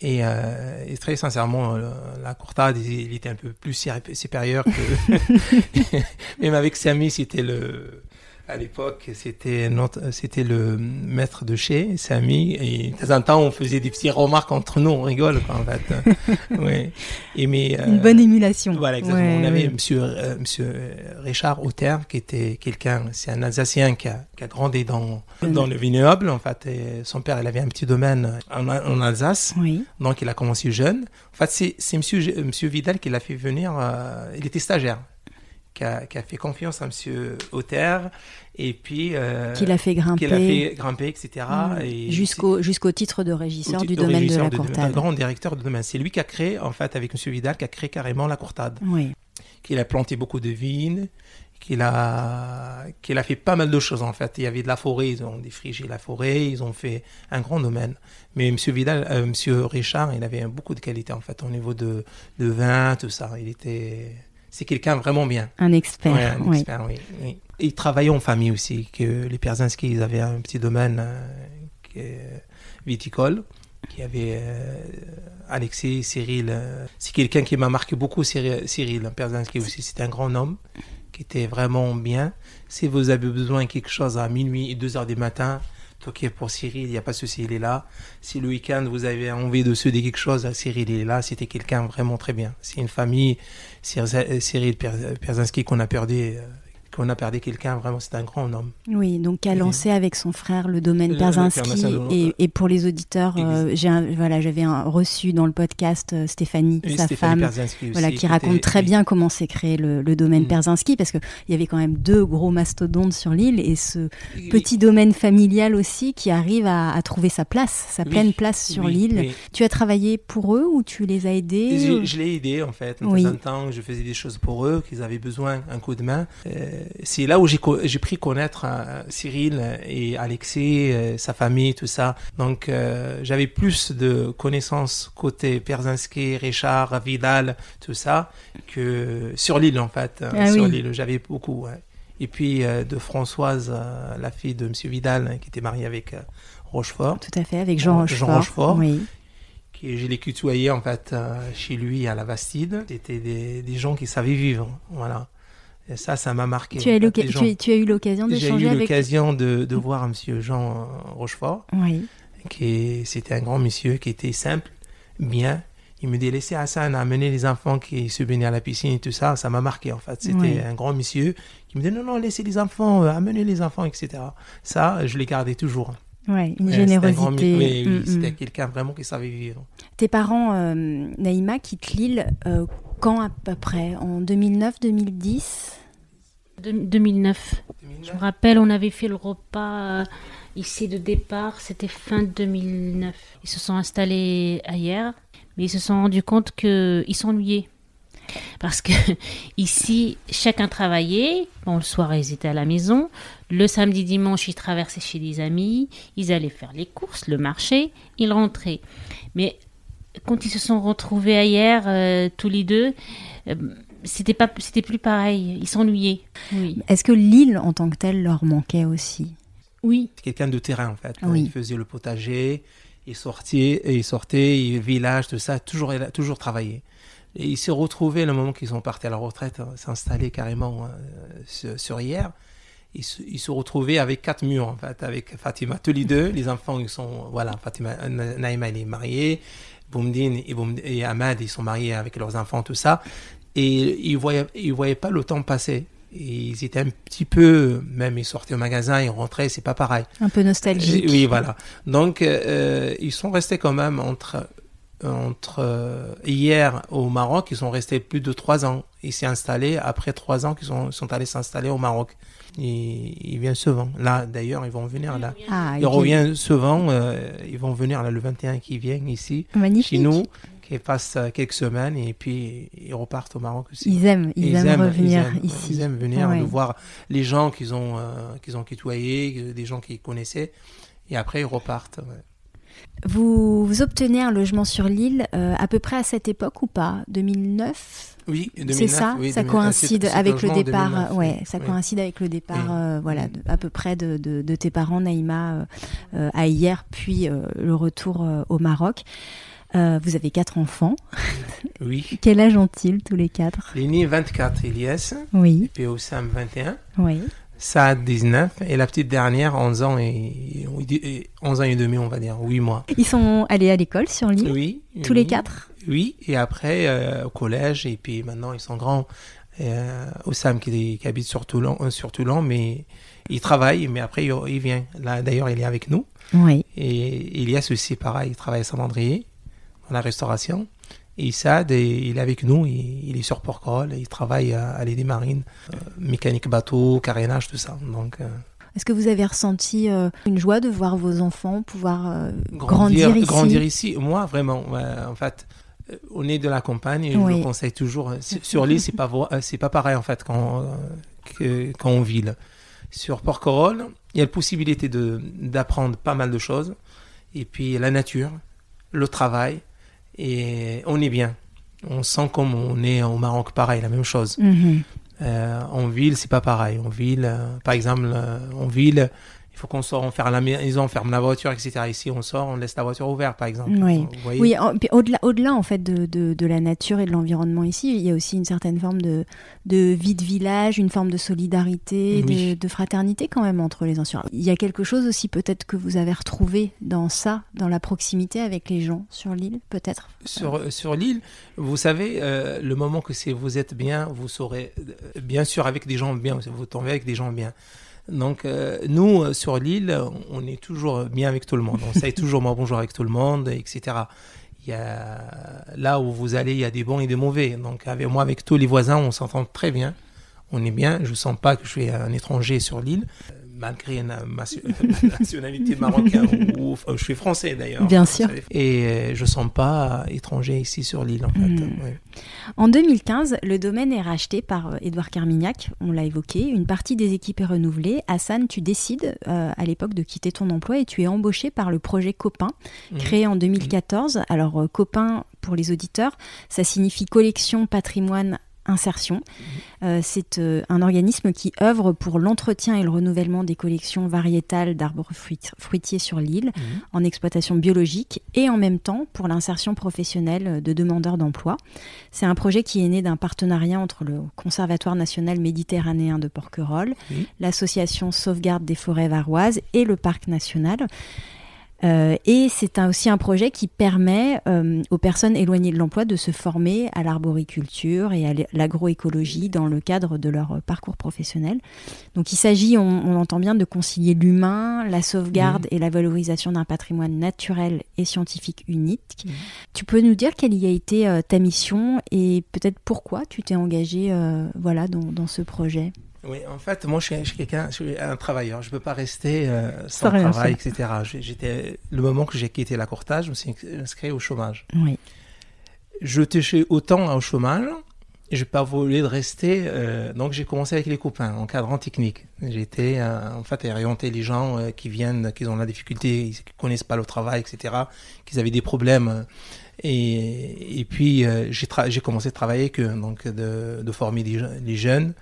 Et très sincèrement, la Courtade, il était un peu plus supérieur que... Même avec Samy, à l'époque, c'était le maître de chez Samy. Et de temps en temps, on faisait des petites remarques entre nous, on rigole, quoi, en fait. Ouais. Une bonne émulation. Voilà, exactement. On avait monsieur Richard Auter, qui était c'est un Alsacien qui a grandi dans le vignoble, en fait. Et son père, il avait un petit domaine en Alsace. Oui. Donc, il a commencé jeune. En fait, c'est monsieur Vidal qui l'a fait venir, il était stagiaire. Qui a fait confiance à M. Auter et puis qui l'a fait grimper, etc. Et jusqu'au titre de régisseur du domaine de la Courtade. Grand directeur de domaine. C'est lui qui a créé, en fait, avec M. Vidal, qui a créé carrément la Courtade. Oui. Qu'il a planté beaucoup de vignes, qu'il a fait pas mal de choses, en fait. Il y avait de la forêt, ils ont défrigé la forêt, ils ont fait un grand domaine. Mais M. Richard, il avait beaucoup de qualité, en fait, au niveau de vin, tout ça. C'est quelqu'un vraiment bien. Un expert. Ouais, un expert, oui. Il travaillait en famille aussi, que les Perzinski, ils avaient un petit domaine viticole, qui avait Alexis, Cyril. C'est quelqu'un qui m'a marqué beaucoup, Cyril Perzinski aussi. C'était un grand homme qui était vraiment bien. Si vous avez besoin de quelque chose à minuit et 2h du matin, toquez pour Cyril, il n'y a pas de souci, il est là. Si le week-end, vous avez envie de se dire quelque chose, Cyril, il est là. C'était quelqu'un vraiment très bien. C'est une famille, Cyril Perzinski, qu'on a perdu quelqu'un, vraiment, c'est un grand homme. Oui, donc qui a lancé avec son frère le domaine Perzinski. Et pour les auditeurs, j'avais reçu dans le podcast Stéphanie, sa femme, qui raconte très bien comment s'est créé le domaine Perzinski, parce qu'il y avait quand même 2 gros mastodontes sur l'île, et ce petit domaine familial aussi qui arrive à trouver sa pleine place sur l'île. Oui. Tu as travaillé pour eux ou tu les as aidés? Je l'ai aidé, en fait. De temps en temps, je faisais des choses pour eux, qu'ils avaient besoin d'un coup de main. C'est là où j'ai pris connaître Cyril et Alexis, sa famille, tout ça. Donc, j'avais plus de connaissances côté Perzinski, Richard, Vidal, tout ça, que sur l'île, en fait. Sur l'île, j'avais beaucoup. Ouais. Et puis, de Françoise, la fille de M. Vidal, qui était mariée avec Rochefort. Tout à fait, avec Jean Rochefort. Oui. Je l'ai côtoyé, en fait, chez lui à la Bastide. C'était des gens qui savaient vivre. Voilà. Et ça m'a marqué. Tu as eu l'occasion d'échanger avec... J'ai eu l'occasion de voir M. Jean Rochefort. Oui. C'était un grand monsieur qui était simple, bien. Il me dit, laissez Hassan amener les enfants qui se baignaient à la piscine et tout ça. Ça m'a marqué, en fait. C'était un grand monsieur qui me dit, non, laissez les enfants, amenez les enfants, etc. Ça, je l'ai gardé toujours. Oui, une générosité. Oui, c'était quelqu'un vraiment qui savait vivre. Tes parents, Naïma, quittent l'île quand à peu près? En 2009, 2010? 2009. Je me rappelle, on avait fait le repas ici de départ, c'était fin 2009. Ils se sont installés ailleurs, mais ils se sont rendus compte qu'ils s'ennuyaient. Parce que ici, chacun travaillait. Bon, le soir, ils étaient à la maison. Le samedi, dimanche, ils traversaient chez des amis. Ils allaient faire les courses, le marché. Ils rentraient. Mais quand ils se sont retrouvés ailleurs, tous les deux, c'était plus pareil. Ils s'ennuyaient. Oui. Est-ce que l'île, en tant que telle, leur manquait aussi? Oui. Quelqu'un de terrain, en fait. Oui. Il faisait le potager. Il sortait, le village, tout ça, toujours travaillé. Et ils se retrouvaient le moment qu'ils sont partis à la retraite, s'installer carrément sur hier. Ils se retrouvaient avec 4 murs, en fait, avec Fatima. Tous les deux, les enfants, ils sont, Fatima, Naïma, elle est mariée, Boumdine et Ahmad, ils sont mariés avec leurs enfants, tout ça. Et ils voyaient pas le temps passer. Et ils étaient un petit peu, même ils sortaient au magasin, ils rentraient, c'est pas pareil. Un peu nostalgique. Oui, voilà. Donc, ils sont restés quand même entre hier au Maroc, ils sont restés plus de 3 ans. Ils s'est installé après 3 ans qu'ils sont allés s'installer au Maroc. Ils viennent souvent. Là, d'ailleurs, ils vont venir là. Ils reviennent souvent. Ils vont venir là le 21 qui vient ici, magnifique. Chez nous, qui passent quelques semaines et puis ils repartent au Maroc aussi. Ils aiment revenir ici. Ils aiment venir, de voir les gens qu'ils ont côtoyés, des gens qu'ils connaissaient, et après ils repartent. Ouais. Vous obtenez un logement sur l'île à peu près à cette époque ou pas ? 2009 ? Oui, 2009. C'est ça, oui, ça coïncide avec le départ. 2009, ouais, ça coïncide avec le départ, voilà, à peu près de tes parents, Naïma, à hier, puis le retour au Maroc. Vous avez 4 enfants. Oui. Quel âge ont-ils tous les 4 ? L'aîné 24, Elias. Oui. Et puis Oussam 21. Oui. Saad 19 et la petite dernière 11 ans et 11 ans et demi, on va dire, 8 mois. Ils sont allés à l'école sur l'île ? Oui. Tous les 4 ? Oui, et après au collège, et puis maintenant ils sont grands. Oussam qui habite sur Toulon, mais il travaille, mais après il vient. Là d'ailleurs il est avec nous. Oui. Et Elias aussi pareil, il travaille à Saint-André, dans la restauration. Et Saad, il est avec nous, il est sur Porquerolles, il travaille à l'Aide Marine, mécanique bateau, carénage, tout ça. Donc, est-ce que vous avez ressenti une joie de voir vos enfants pouvoir grandir ici ? Grandir ici, moi vraiment. En fait, on est de la campagne et je le conseille toujours. Sur l'île, c'est pas pareil en fait quand on vit là. Sur Porquerolles, il y a la possibilité d'apprendre pas mal de choses. Et puis la nature, le travail. Et on est bien. On sent comme on est au Maroc, pareil, la même chose. En ville, c'est pas pareil. En ville, par exemple, en ville, il faut qu'on sort, on ferme la maison, on ferme la voiture, etc. Ici, on sort, on laisse la voiture ouverte, par exemple. Oui, puis au-delà en fait de la nature et de l'environnement ici, il y a aussi une certaine forme de vie de village, une forme de solidarité, de fraternité quand même entre les anciens. Il y a quelque chose aussi peut-être que vous avez retrouvé dans ça, dans la proximité avec les gens sur l'île, peut-être. Sur l'île, vous savez, le moment que vous êtes bien, vous saurez, bien sûr, avec des gens bien, vous tombez avec des gens bien. Donc, nous, sur l'île, on est toujours bien avec tout le monde. On sait toujours bonjour avec tout le monde, etc. Là où vous allez, il y a des bons et des mauvais. Donc, avec tous les voisins, on s'entend très bien. On est bien. Je ne sens pas que je suis un étranger sur l'île, malgré ma nationalité marocaine, ou je suis français d'ailleurs. Bien sûr. Et je ne sens pas étranger ici sur l'île, en fait. Ouais. En 2015, le domaine est racheté par Édouard Carmignac, on l'a évoqué. Une partie des équipes est renouvelée. Hassan, tu décides à l'époque de quitter ton emploi et tu es embauché par le projet Copain, créé en 2014. Alors, Copain, pour les auditeurs, ça signifie collection, patrimoine, insertion. C'est un organisme qui œuvre pour l'entretien et le renouvellement des collections variétales d'arbres fruitiers sur l'île en exploitation biologique et en même temps pour l'insertion professionnelle de demandeurs d'emploi. C'est un projet qui est né d'un partenariat entre le Conservatoire national méditerranéen de Porquerolles, l'association Sauvegarde des forêts varoises et le Parc national. Et c'est aussi un projet qui permet aux personnes éloignées de l'emploi de se former à l'arboriculture et à l'agroécologie dans le cadre de leur parcours professionnel. Donc il s'agit, on entend bien, de concilier l'humain, la sauvegarde et la valorisation d'un patrimoine naturel et scientifique unique. Tu peux nous dire quelle y a été ta mission et peut-être pourquoi tu t'es engagé dans ce projet ? Oui, en fait, moi, je suis un travailleur. Je ne peux pas rester sans travail, etc. Le moment que j'ai quitté la Courtage, je me suis inscrit au chômage. Oui. Je touchais autant au chômage, et je n'ai pas voulu de rester. Donc, j'ai commencé avec les copains, en cadrant technique. J'étais, à orienter les gens qui ont la difficulté, qui ne connaissent pas le travail, etc., qui avaient des problèmes. Et puis, j'ai commencé à travailler avec eux, donc de former les jeunes,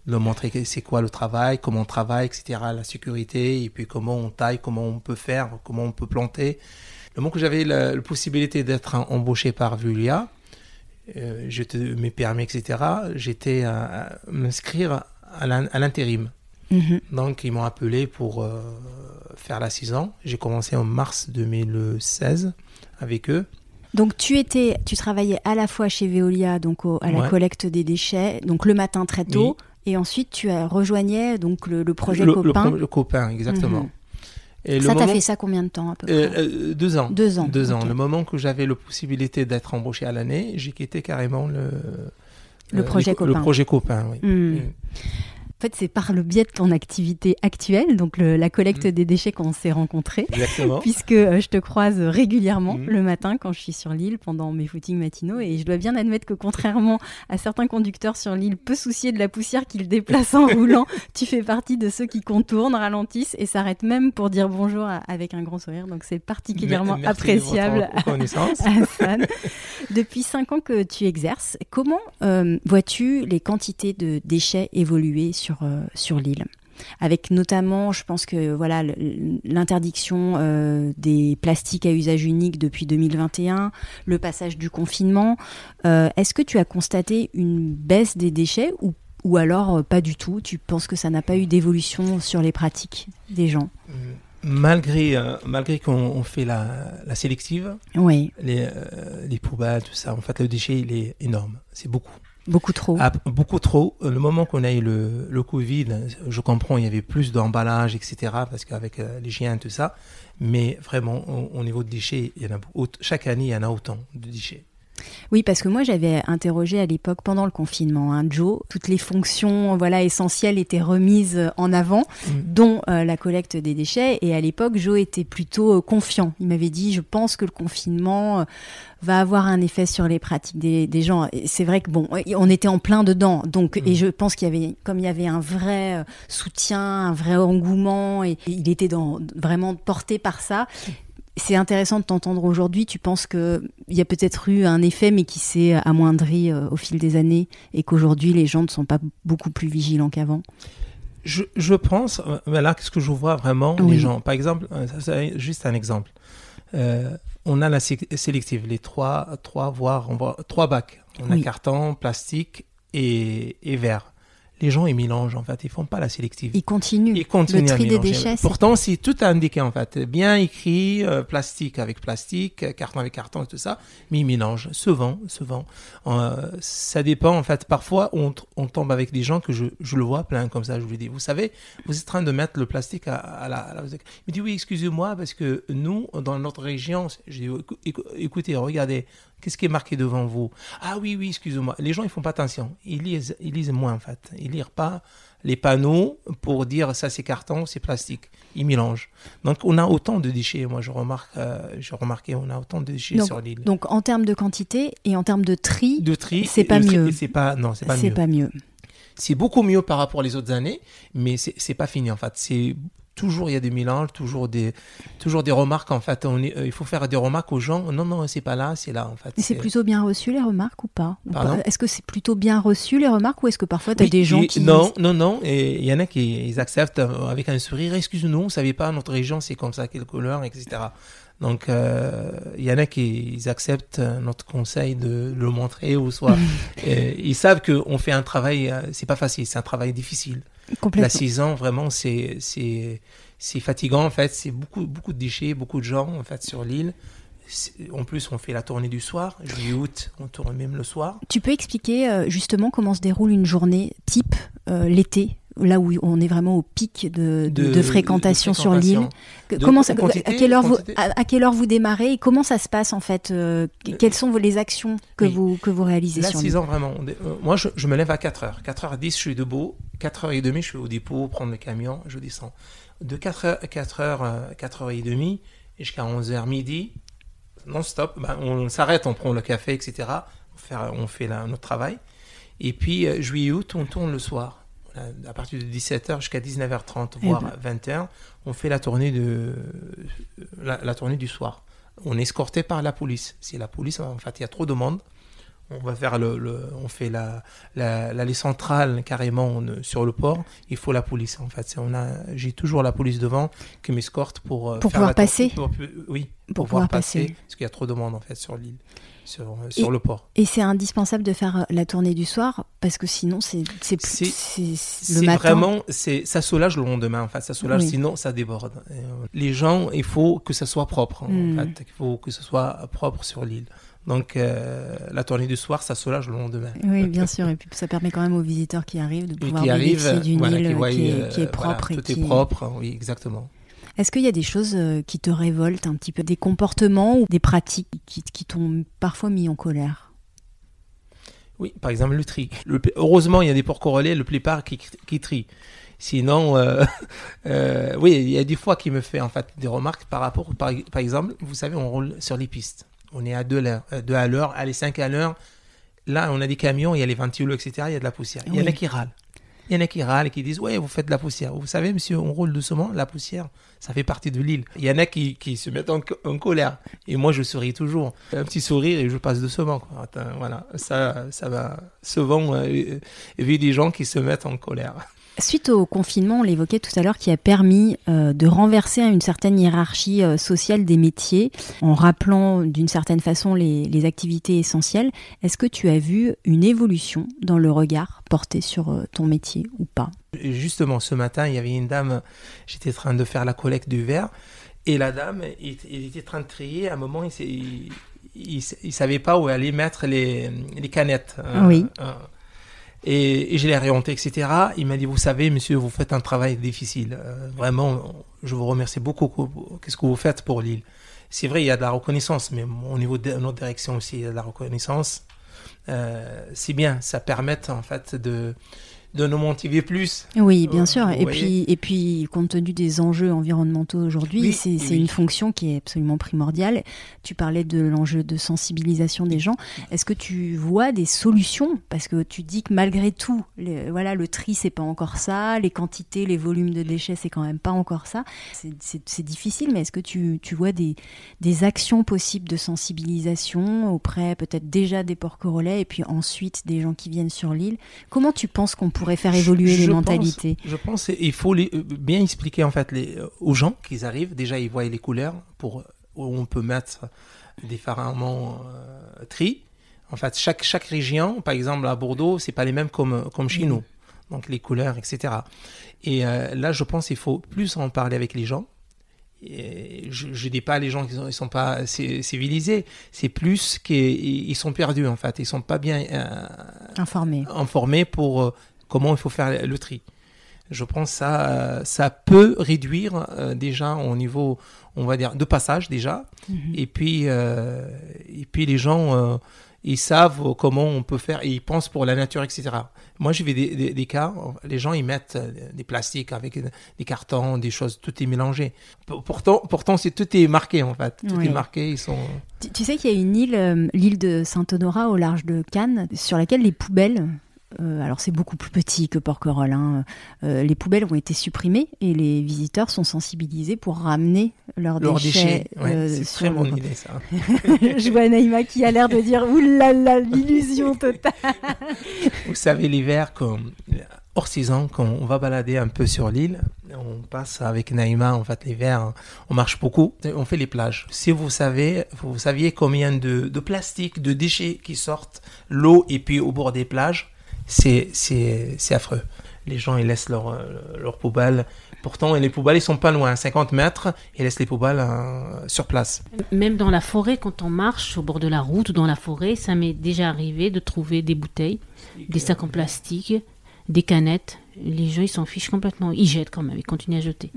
de montrer c'est quoi le travail, comment on travaille, etc., la sécurité, et puis comment on taille, comment on peut faire, comment on peut planter. Le moment que j'avais la possibilité d'être embauché par Veolia, mes permis, etc., j'étais à m'inscrire à l'intérim. Donc, ils m'ont appelé pour faire la saison. J'ai commencé en mars 2016 avec eux. Donc tu travaillais à la fois chez Veolia, donc à la collecte des déchets, donc le matin très tôt, Et ensuite, tu rejoignais donc le projet Copain. Le Copain, exactement. Et t'as fait ça combien de temps à peu près 2 ans. 2 ans. 2 ans. Okay. Le moment que j'avais la possibilité d'être embauché à l'année, j'ai quitté carrément le projet Copain. Le projet Copain, oui. En fait, c'est par le biais de ton activité actuelle, donc la collecte des déchets, qu'on s'est rencontrés. Exactement. Puisque je te croise régulièrement le matin quand je suis sur l'île pendant mes footings matinaux. Et je dois bien admettre que contrairement à certains conducteurs sur l'île peu souciés de la poussière qu'ils déplacent en roulant, tu fais partie de ceux qui contournent, ralentissent et s'arrêtent même pour dire bonjour avec un grand sourire. Donc c'est particulièrement appréciable, Hassan. Depuis 5 ans que tu exerces, comment vois-tu les quantités de déchets évoluer sur l'île, avec notamment, je pense que voilà, l'interdiction des plastiques à usage unique depuis 2021, le passage du confinement. Est-ce que tu as constaté une baisse des déchets ou alors pas du tout? Tu penses que ça n'a pas eu d'évolution sur les pratiques des gens? Malgré qu'on fait la sélective, oui. les poubelles, tout ça, en fait, le déchet, il est énorme. C'est beaucoup. Beaucoup trop. Beaucoup trop. Le moment qu'on a eu le Covid, je comprends, il y avait plus d'emballage, etc., parce qu'avec l'hygiène, tout ça. Mais vraiment, au niveau de déchets, il y en a, chaque année, il y en a autant de déchets. Oui, parce que moi, j'avais interrogé à l'époque, pendant le confinement, Joe, toutes les fonctions essentielles étaient remises en avant, dont la collecte des déchets. Et à l'époque, Joe était plutôt confiant. Il m'avait dit, je pense que le confinement va avoir un effet sur les pratiques des gens. Et c'est vrai que on était en plein dedans. Donc, et je pense qu'il y avait un vrai soutien, un vrai engouement, et il était vraiment porté par ça. C'est intéressant de t'entendre aujourd'hui. Tu penses qu'il y a peut-être eu un effet, mais qui s'est amoindri au fil des années, et qu'aujourd'hui, les gens ne sont pas beaucoup plus vigilants qu'avant? Je pense, là, qu'est-ce que je vois vraiment, les gens. Par exemple, c'est juste un exemple. On a la sélective, les trois bacs. On a carton, plastique et verre. Les gens, ils mélangent, en fait. Ils font pas la sélective. Ils continuent. Le tri des déchets. Pourtant, c'est tout indiqué, en fait. Bien écrit, plastique avec plastique, carton avec carton et tout ça. Mais ils mélangent. Souvent. Ça dépend, en fait. Parfois, on tombe avec des gens que je le vois plein comme ça. Je lui dis, vous savez, vous êtes en train de mettre le plastique à la... Il me dit, oui, excusez-moi, parce que nous, dans notre région, je dis, écoutez, regardez, qu'est-ce qui est marqué devant vous? Ah oui, excusez-moi. Les gens, ils font pas attention. Ils lisent moins, en fait. Ils lisent pas les panneaux pour dire ça, c'est carton, c'est plastique. Ils mélangent. Donc, on a autant de déchets. Moi, j'ai remarqué, on a autant de déchets sur l'île. Donc, en termes de quantité et en termes de tri, c'est pas mieux. C'est pas mieux. C'est beaucoup mieux par rapport aux autres années, mais c'est pas fini, en fait. Toujours, il y a des mélanges, toujours des remarques, en fait. Il faut faire des remarques aux gens. Non, c'est pas là, c'est là, en fait. Mais c'est plutôt bien reçu, les remarques, ou pas? Pardon? Est-ce que c'est plutôt bien reçu, les remarques, ou est-ce que parfois tu as des gens qui... Non. Et il y en a qui acceptent avec un sourire. Excuse-nous, on ne savait pas, notre région, c'est comme ça, quelle couleur, etc. Donc, il y en a qui acceptent notre conseil de le montrer, ou soit... ils savent qu'on fait un travail, c'est pas facile, c'est un travail difficile. La saison, vraiment, c'est fatigant, en fait. C'est beaucoup de déchets, beaucoup de gens, en fait, sur l'île. En plus, on fait la tournée du soir. Juillet, août, on tourne même le soir. Tu peux expliquer justement comment se déroule une journée type l'été, là où on est vraiment au pic de fréquentation sur l'île? À quelle heure vous démarrez et comment ça se passe, en fait? Quelles sont les actions que vous réalisez sur l'île? La saison, vraiment. Moi, je me lève à 4h. 4h10, je suis debout. 4h30, je suis au dépôt, prendre le camion, je descends. De 4h30 jusqu'à 11h midi, non-stop, on s'arrête, on prend le café, etc. On fait notre travail. Et puis, juillet-août, on tourne le soir. À partir de 17h jusqu'à 19h30, voire 20h, on fait la tournée du soir. On est escorté par la police. C'est la police, en fait, il y a trop de monde. On va faire on fait l'allée centrale carrément sur le port. Il faut la police, en fait. J'ai toujours la police devant qui m'escorte pour pouvoir passer. Pour pouvoir passer, parce qu'il y a trop de monde, en fait, sur l'île, sur le port. Et c'est indispensable de faire la tournée du soir, parce que sinon c'est le matin. Vraiment, ça soulage le lendemain, en fait. Ça soulage, sinon ça déborde. Les gens, il faut que ça soit propre, en fait. Il faut que ce soit propre sur l'île. Donc, la tournée du soir, ça soulage le lendemain. Oui, bien sûr. Et puis, ça permet quand même aux visiteurs qui arrivent de pouvoir bénéficier d'une île qui est propre. Tout est propre, oui, exactement. Est-ce qu'il y a des choses qui te révoltent un petit peu, des comportements ou des pratiques qui t'ont parfois mis en colère? Oui, par exemple, le tri. Heureusement, il y a des porc-relais, le plupart qui trient. Sinon, oui, il y a des fois qui me fait en fait des remarques par rapport, par exemple, vous savez, on roule sur les pistes. On est à 2 à l'heure, allez 5 à l'heure. Là, on a des camions, il y a les ventilos, etc. Il y a de la poussière. Il y en a qui râlent. Il y en a qui râlent et qui disent « Ouais, vous faites de la poussière. » Vous savez, monsieur, on roule doucement. La poussière, ça fait partie de l'île. Il y en a qui se mettent en colère. Et moi, je souris toujours. Un petit sourire et je passe doucement. Quoi. Attends, voilà, ça va souvent vu des gens qui se mettent en colère. Suite au confinement, on l'évoquait tout à l'heure, qui a permis de renverser une certaine hiérarchie sociale des métiers en rappelant d'une certaine façon les activités essentielles. Est-ce que tu as vu une évolution dans le regard porté sur ton métier ou pas? Justement, ce matin, il y avait une dame, j'étais en train de faire la collecte du verre et la dame, il était en train de trier. À un moment, il savait pas où aller mettre les canettes. Oui. Et je l'ai orienté, etc. Il m'a dit, vous savez, monsieur, vous faites un travail difficile. Vraiment, je vous remercie beaucoup. Qu'est-ce que vous faites pour l'île? C'est vrai, il y a de la reconnaissance, mais au niveau de notre direction aussi, il y a de la reconnaissance. C'est bien, ça permet en fait de nous motiver plus. Oui, bien sûr. Et puis, compte tenu des enjeux environnementaux aujourd'hui, oui, c'est une fonction qui est absolument primordiale. Tu parlais de l'enjeu de sensibilisation des gens. Est-ce que tu vois des solutions? Parce que tu dis que malgré tout, le tri, c'est pas encore ça. Les quantités, les volumes de déchets, c'est quand même pas encore ça. C'est difficile, mais est-ce que tu vois des actions possibles de sensibilisation auprès peut-être déjà des porc-relais et puis ensuite des gens qui viennent sur l'île? Comment tu penses qu'on pourrait faire évoluer les mentalités? Je pense qu'il faut bien expliquer en fait aux gens qui arrivent. Déjà, ils voient les couleurs où on peut mettre différemment tri. En fait, chaque région, par exemple à Bordeaux, c'est pas les mêmes comme chez nous. Donc les couleurs, etc. Et là, je pense qu'il faut plus en parler avec les gens. Et je dis pas les gens qui ils sont pas civilisés, c'est plus qu'ils sont perdus en fait, ils sont pas bien informés pour comment il faut faire le tri. Je pense que ça peut réduire déjà au niveau, on va dire, de passage déjà. Et puis les gens, ils savent comment on peut faire et ils pensent pour la nature, etc. Moi, j'ai vu des cas, les gens, ils mettent des plastiques avec des cartons, des choses, tout est mélangé. Pourtant tout est marqué, en fait. Tout est marqué, ils sont... Tu sais qu'il y a une île, l'île de Saint-Honorat, au large de Cannes, sur laquelle les poubelles... alors c'est beaucoup plus petit que Porquerolles, hein. Les poubelles ont été supprimées et les visiteurs sont sensibilisés pour ramener leurs déchets. Ouais, c'est très bonne idée ça. Je vois Naïma qui a l'air de dire oulala, l'illusion totale. Vous savez, l'hiver, hors saison, quand on va balader un peu sur l'île, on passe avec Naïma, en fait l'hiver, on marche beaucoup, on fait les plages. Si vous saviez combien de plastique, de déchets qui sortent, l'eau et puis au bord des plages, c'est affreux. Les gens, ils laissent leurs poubelles. Pourtant, les poubelles, ils sont pas loin, 50 mètres, ils laissent les poubelles sur place. Même dans la forêt, quand on marche au bord de la route ou dans la forêt, ça m'est déjà arrivé de trouver des bouteilles, des sacs en plastique, des canettes. Les gens, ils s'en fichent complètement. Ils jettent quand même, ils continuent à jeter.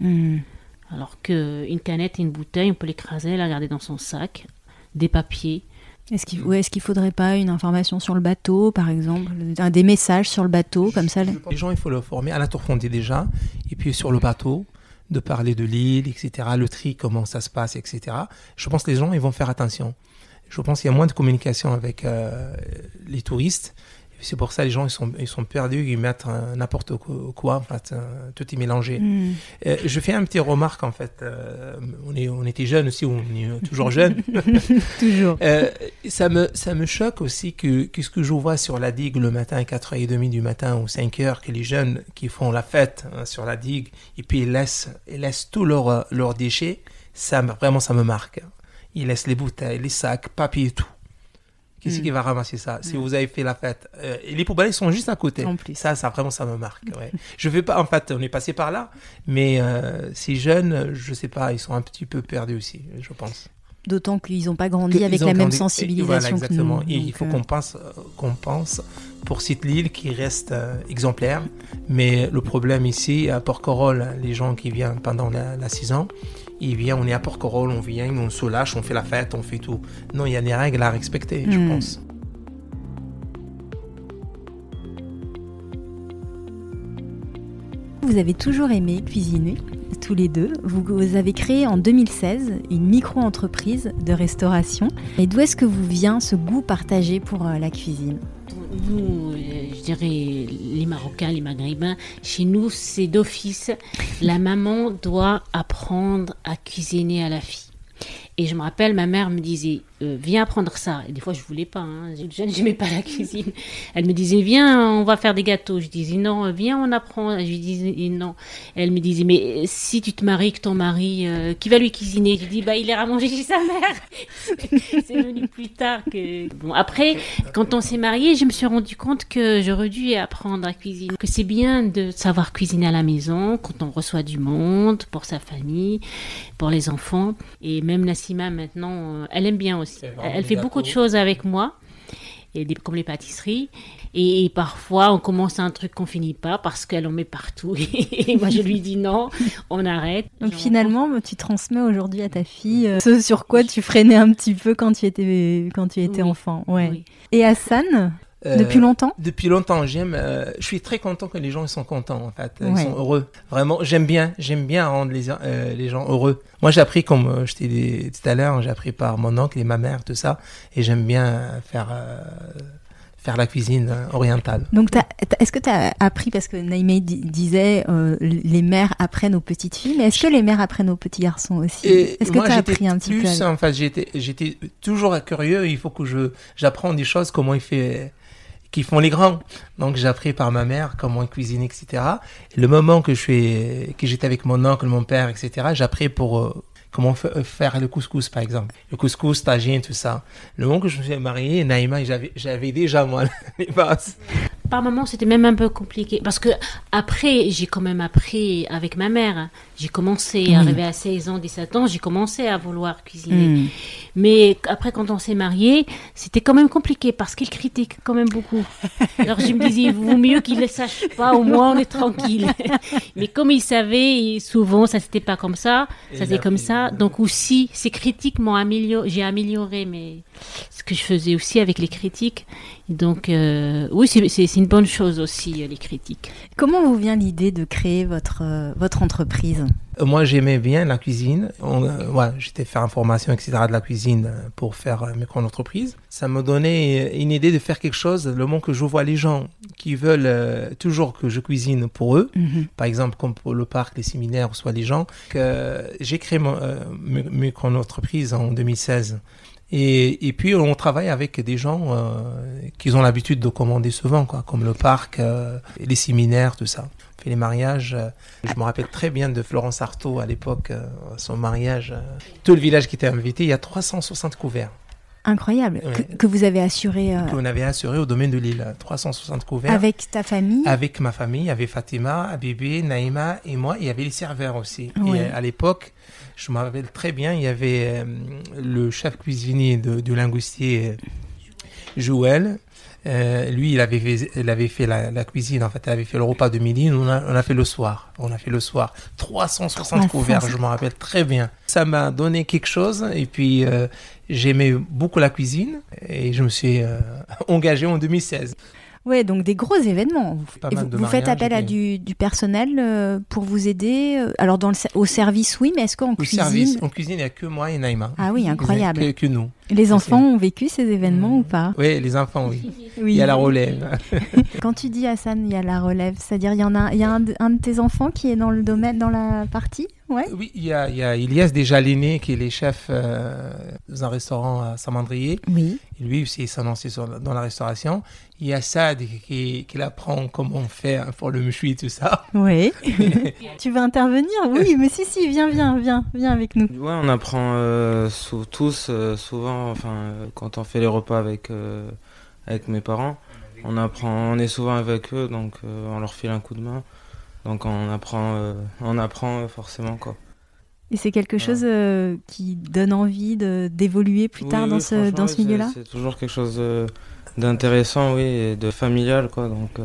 Alors qu'une canette et une bouteille, on peut l'écraser, la garder dans son sac, des papiers. Est-ce qu'il faudrait pas une information sur le bateau, par exemple, des messages sur le bateau, comme ça? Les gens, il faut leur former à la tour fondée déjà, et puis sur le bateau, de parler de l'île, etc., le tri, comment ça se passe, etc. Je pense que les gens, ils vont faire attention. Je pense qu'il y a moins de communication avec les touristes. C'est pour ça les gens ils sont perdus, ils mettent n'importe quoi, en fait, tout est mélangé. Je fais un petit remarque en fait. On était jeunes aussi, on est toujours jeunes. Toujours. Ça me choque aussi que ce que je vois sur la digue le matin à 4h30 du matin ou 5h, que les jeunes qui font la fête sur la digue et puis ils laissent tous leurs déchets. Vraiment ça me marque. Ils laissent les bouteilles, les sacs, papier et tout. Qui c'est qui va ramasser ça si vous avez fait la fête? Et les poubelles, ils sont juste à côté. En plus. Ça vraiment, ça me marque. Ouais. Je vais pas, en fait, on est passé par là, mais ces jeunes, je sais pas, ils sont un petit peu perdus aussi, je pense. D'autant qu'ils n'ont pas grandi avec la même sensibilisation voilà, exactement. que nous. Et il faut qu'on pense pour cette île qui reste exemplaire. Mais le problème ici, à Porquerolles, les gens qui viennent pendant la saison, ils viennent, on est à Porquerolles, on vient, on se lâche, on fait la fête, on fait tout. Non, il y a des règles à respecter, je pense. Vous avez toujours aimé cuisiner, tous les deux. Vous avez créé en 2016 une micro-entreprise de restauration. Et d'où est-ce que vous vient ce goût partagé pour la cuisine ? Nous, je dirais les Marocains, les Maghrébins, chez nous, c'est d'office. La maman doit apprendre à cuisiner à la fille. Et je me rappelle, ma mère me disait, viens apprendre ça. Et des fois, je voulais pas. Jeune, j'aimais pas la cuisine. Elle me disait, viens, on va faire des gâteaux. Je disais, non, viens, on apprend. Je disais, non. Elle me disait, mais si tu te maries, que ton mari, qui va lui cuisiner? Je dis, il ira manger chez sa mère. C'est venu plus tard que... Bon, après, quand on s'est mariés, je me suis rendu compte que j'aurais dû apprendre à cuisiner. Que c'est bien de savoir cuisiner à la maison, quand on reçoit du monde, pour sa famille, pour les enfants. Et même Nassima, maintenant, elle aime bien aussi. Elle fait beaucoup de choses avec moi, comme les pâtisseries. Et parfois, on commence un truc qu'on finit pas parce qu'elle en met partout. Et moi, je lui dis non, on arrête. Donc finalement, tu transmets aujourd'hui à ta fille ce sur quoi tu freinais un petit peu quand tu étais enfant. Ouais. Oui. Et Hassan, depuis longtemps ? Depuis longtemps, je suis très content que les gens ils sont contents en fait, ils sont heureux. Vraiment, j'aime bien rendre les gens heureux. Moi, j'ai appris comme je t'ai dit tout à l'heure, j'ai appris par mon oncle et ma mère tout ça, et j'aime bien faire la cuisine orientale. Donc, est-ce que tu as appris, parce que Naïma disait les mères apprennent aux petites filles, mais est-ce que les mères apprennent aux petits garçons aussi ? Est-ce que tu as appris un petit peu en fait, j'étais toujours curieux, il faut que j'apprends des choses, qui font les grands. Donc, j'ai appris par ma mère comment cuisiner, etc. Et le moment que j'étais avec mon oncle, mon père, etc., j'ai appris pour comment faire le couscous, par exemple. Le couscous, tagine, tout ça. Le moment que je me suis marié, Naïma, j'avais déjà, moi, les bases. Par moments, c'était même un peu compliqué. Parce que après, j'ai quand même appris avec ma mère. J'ai commencé, arrivé à 16 ans, 17 ans, j'ai commencé à vouloir cuisiner. Mais après, quand on s'est mariés, c'était quand même compliqué parce qu'il critique quand même beaucoup. Alors, je me disais, il vaut mieux qu'il ne le sache pas, au moins on est tranquille. Mais comme il savait, souvent, ça c'était pas comme ça, ça c'était comme ça. Donc aussi, ces critiques j'ai amélioré ce que je faisais aussi avec les critiques. Donc, oui, c'est une bonne chose aussi, les critiques. Comment vous vient l'idée de créer votre entreprise ? Moi, j'aimais bien la cuisine. J'étais faire une formation, etc. de la cuisine pour faire micro-entreprise. Ça me donnait une idée de faire quelque chose. Le moment que je vois les gens qui veulent toujours que je cuisine pour eux, par exemple, comme pour le parc, les séminaires, ou soit les gens, que j'ai créé micro-entreprise en 2016. Et puis, on travaille avec des gens qui ont l'habitude de commander souvent, comme le parc, les séminaires, tout ça. On fait les mariages. Je me rappelle très bien de Florence Artaud à l'époque, son mariage. Tout le village qui était invité, il y a 360 couverts. Incroyable. Que vous avez assuré. Qu'on avait assuré au domaine de l'île. 360 couverts. Avec ta famille ? Avec ma famille. Il y avait Fatima, Abébé, Naïma et moi. Il y avait les serveurs aussi. Ouais. Et à l'époque, je me rappelle très bien, il y avait le chef cuisinier du linguistier, Joël. Lui, il avait fait la cuisine, en fait, il avait fait le repas de midi, on a fait le soir. 360 couverts, je me rappelle très bien. Ça m'a donné quelque chose, et puis j'aimais beaucoup la cuisine, et je me suis engagé en 2016. Ouais, donc des gros événements. Vous faites appel à du personnel pour vous aider. Alors au service, oui, mais est-ce qu'en cuisine... Au service, en cuisine, il n'y a que moi et Naïma. Ah oui, incroyable. Que nous. Les enfants ont vécu ces événements ou pas ? Oui, les enfants, oui. Il y a la relève. Quand tu dis Hassan, il y a la relève, c'est-à-dire il y a un de tes enfants qui est dans le domaine, dans la partie ? Ouais. Oui, il y a Ilias déjà l'aîné qui est le chef dans un restaurant à Saint-Mandrier. Oui. Et lui aussi, il s'est lancé dans la restauration. Il y a Saad qui apprend comment on fait pour le mchoui et tout ça. Oui. Tu veux intervenir ? Oui, mais si, viens avec nous. Ouais, on apprend tous souvent, quand on fait les repas avec mes parents, on est souvent avec eux, donc on leur file un coup de main. Donc on apprend forcément, quoi. Et c'est quelque chose qui donne envie d'évoluer plus tard dans ce milieu-là. C'est toujours quelque chose d'intéressant, oui, et de familial, quoi. Donc,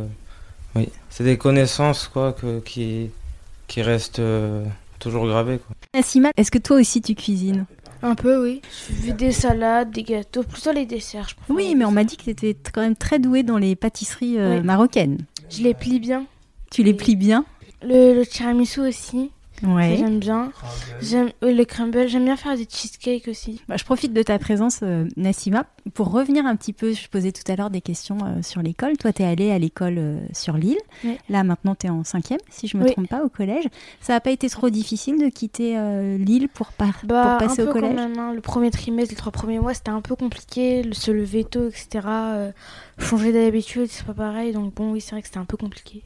oui, c'est des connaissances, quoi, qui restent toujours gravées, quoi. Nassima, est-ce que toi aussi tu cuisines ? Un peu, oui. Je fais des salades, des gâteaux, plutôt les desserts. Oui, mais on m'a dit que tu étais quand même très douée dans les pâtisseries marocaines. Je les plie bien. Tu les plies bien ? Le tiramisu aussi. Ouais. Ça, j'aime bien. J'aime le crumble. J'aime bien faire des cheesecakes aussi. Je profite de ta présence, Nassima, pour revenir un petit peu. Je posais tout à l'heure des questions sur l'école. Toi, tu es allée à l'école sur l'île. Oui. Là, maintenant, tu es en 5e, si je ne me trompe pas, au collège. Ça n'a pas été trop difficile de quitter l'île pour passer au collège ? Quand même, hein. Le premier trimestre, les 3 premiers mois, c'était un peu compliqué. Se lever tôt, etc. Changer d'habitude, c'est pas pareil. Donc bon, oui, c'est vrai que c'était un peu compliqué.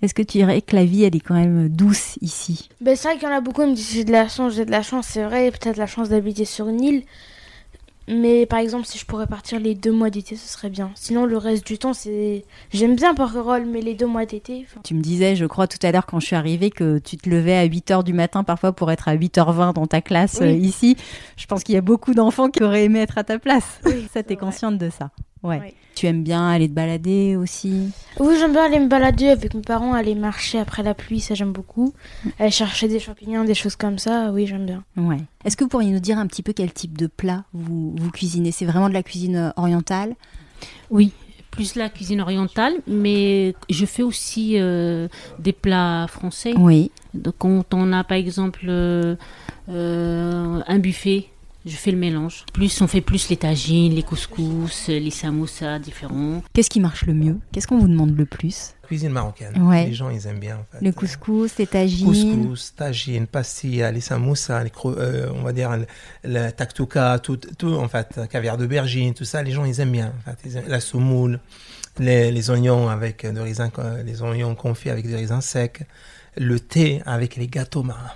Est-ce que tu dirais que la vie, elle est quand même douce ici ? C'est vrai qu'il y en a beaucoup qui me disent j'ai de la chance, c'est vrai, peut-être la chance d'habiter sur une île. Mais par exemple, si je pourrais partir les 2 mois d'été, ce serait bien. Sinon, le reste du temps, j'aime bien Porquerolles, mais les 2 mois d'été... Tu me disais, je crois, tout à l'heure, quand je suis arrivée, que tu te levais à 8h du matin, parfois pour être à 8h20 dans ta classe ici. Je pense qu'il y a beaucoup d'enfants qui auraient aimé être à ta place. Oui, ça, t'es consciente de ça. Ouais. Oui. Tu aimes bien aller te balader aussi ? Oui, j'aime bien aller me balader avec mes parents, aller marcher après la pluie, ça j'aime beaucoup. Aller chercher des champignons, des choses comme ça, oui, j'aime bien. Ouais. Est-ce que vous pourriez nous dire un petit peu quel type de plat vous cuisinez ? C'est vraiment de la cuisine orientale ? Oui, plus la cuisine orientale, mais je fais aussi des plats français. Oui. Donc, quand on a par exemple un buffet, je fais le mélange. On fait plus les tagines, les couscous, les samoussas différents. Qu'est-ce qui marche le mieux ? Qu'est-ce qu'on vous demande le plus ? Cuisine marocaine. Ouais. Les gens, ils aiment bien, en fait. Le couscous, les tagines. Couscous, tagines, pastilles, les samoussas, on va dire le taktouka, tout, en fait, caviar d'aubergine, tout ça, les gens, ils aiment bien, en fait. La semoule, les oignons avec de raisin, les oignons confits avec des raisins secs. Le thé avec les gâteaux marins.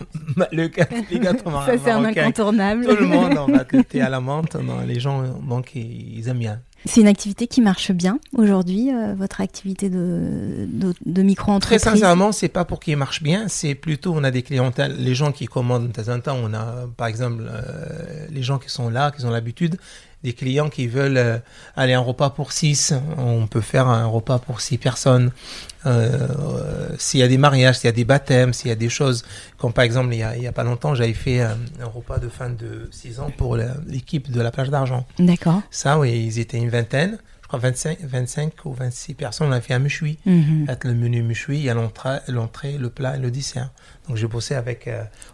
Les gâteaux marins. Ça, c'est un incontournable. Tout le monde, en fait, le thé à la menthe, les gens, donc, ils aiment bien. C'est une activité qui marche bien aujourd'hui, votre activité de micro-entreprise ? Très sincèrement, c'est pas pour qu'il marche bien, c'est plutôt, on a des clientèles, les gens qui commandent de temps en temps, on a, par exemple, les gens qui sont là, qui ont l'habitude, des clients qui veulent aller à un repas pour 6, on peut faire un repas pour 6 personnes. S'il y a des mariages, s'il y a des baptêmes, s'il y a des choses, comme par exemple il y a pas longtemps j'avais fait un repas de fin de 6 ans pour l'équipe de la plage d'Argent. D'accord. Ça oui, ils étaient une vingtaine, je crois 25 ou 26 personnes, on a fait un méchoui. Le menu méchoui, il y a l'entrée, le plat et le dessert. Donc j'ai bossé avec,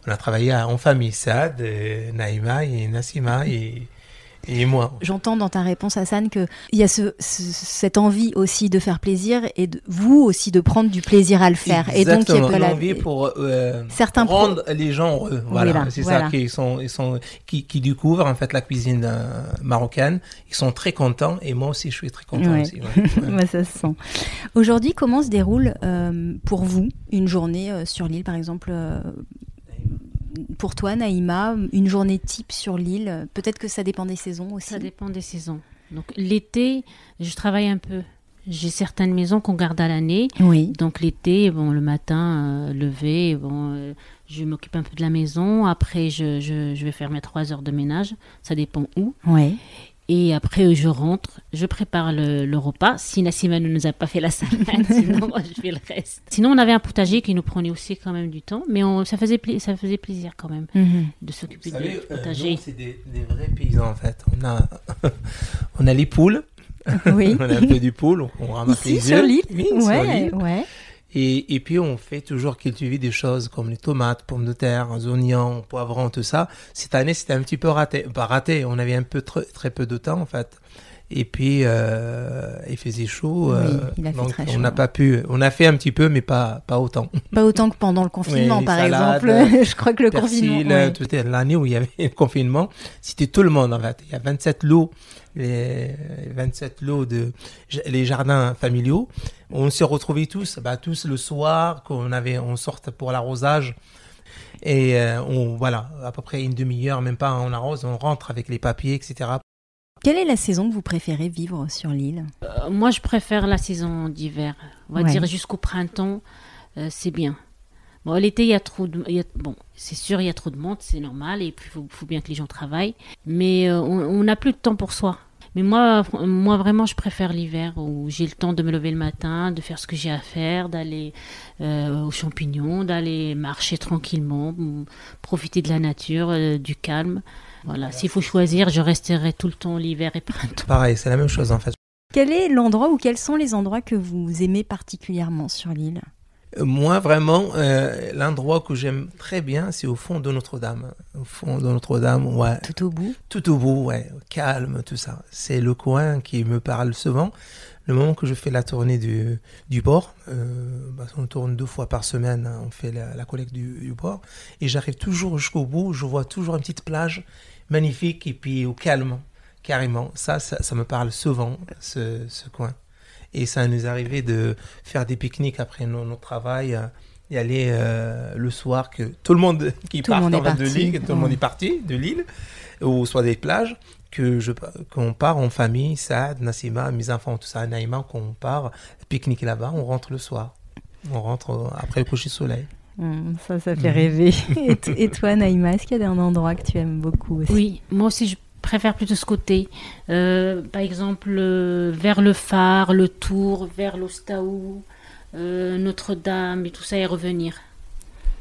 on a travaillé en famille, Saad, Naïma et Nassima et moi. J'entends dans ta réponse, Hassan, qu'il y a cette envie aussi de faire plaisir et vous aussi de prendre du plaisir à le faire. Exactement. Et donc, il y a envie pour rendre les gens heureux. Voilà, c'est ça qui découvrent en fait la cuisine marocaine. Ils sont très contents et moi aussi je suis très content aussi. Ouais. Ça se sent. Aujourd'hui, comment se déroule pour vous une journée sur l'île, par exemple pour toi, Naïma, une journée type sur l'île, peut-être que ça dépend des saisons aussi. Ça dépend des saisons. Donc l'été, je travaille un peu. J'ai certaines maisons qu'on garde à l'année. Oui. Donc l'été, le matin, lever, je m'occupe un peu de la maison. Après, je vais faire mes 3 heures de ménage. Ça dépend où. Oui. Et après, je rentre, je prépare le repas. Si Nassima ne nous a pas fait la salade, sinon moi, je fais le reste. Sinon, on avait un potager qui nous prenait aussi quand même du temps, mais ça faisait plaisir quand même de s'occuper du potager. Nous, c'est des vrais paysans en fait. On a les poules, oui. On a un peu du poule, on ramasse ici, les œufs. Sur l'île. Oui, ouais, sur l'île. Ouais. Et puis, on fait toujours cultiver des choses comme les tomates, pommes de terre, oignons, poivrons, tout ça. Cette année, c'était un petit peu raté. Pas raté, on avait un peu très peu de temps, en fait. Et puis, il faisait chaud. Oui, il a fait donc, très chaud. On n'a pas pu. On a fait un petit peu, mais pas autant. Pas autant que pendant le confinement, oui, par salades, exemple. Je crois que le persil, confinement... tout l'année où il y avait le confinement, c'était tout le monde, en fait. Il y a 27 lots. Les 27 lots les jardins familiaux. On se retrouvait tous le soir on sorte pour l'arrosage et voilà, à peu près une demi-heure, même pas, on arrose, on rentre avec les papiers, etc. Quelle est la saison que vous préférez vivre sur l'île ? Moi, je préfère la saison d'hiver. On va dire jusqu'au printemps, c'est bien. Bon, l'été, il y a trop de... bon, c'est sûr, il y a trop de monde, c'est normal, et puis il faut bien que les gens travaillent. Mais on n'a plus de temps pour soi. Mais moi, vraiment, je préfère l'hiver où j'ai le temps de me lever le matin, de faire ce que j'ai à faire, d'aller aux champignons, d'aller marcher tranquillement, profiter de la nature, du calme. Voilà, s'il faut choisir, je resterai tout le temps l'hiver et printemps. Pareil, c'est la même chose en fait. Quel est l'endroit ou quels sont les endroits que vous aimez particulièrement sur l'île ? Moi, vraiment, l'endroit que j'aime très bien, c'est au fond de Notre-Dame. Au fond de Notre-Dame, ouais. Tout au bout ? Tout au bout, ouais. Calme, tout ça. C'est le coin qui me parle souvent. Le moment que je fais la tournée du port, on tourne 2 fois par semaine, on fait la collecte du port, et j'arrive toujours jusqu'au bout, je vois toujours une petite plage magnifique, et puis au calme, carrément. Ça me parle souvent, ce coin. Et ça nous arrivait de faire des pique-niques après notre travail, et aller le soir, que tout le monde qui part de l'île, tout le monde est parti de l'île, ou soit des plages, qu'on part en famille, Saad, Nassima, mes enfants, tout ça, Naïma, qu'on part pique-niquer là-bas, on rentre le soir. On rentre après le coucher de soleil. Ça fait rêver. Et toi, Naïma, est-ce qu'il y a un endroit que tu aimes beaucoup aussi ? Oui, moi aussi, je préfère plutôt ce côté. Par exemple, vers le phare, le Tour, vers l'Ostaou, Notre-Dame et tout ça, et revenir.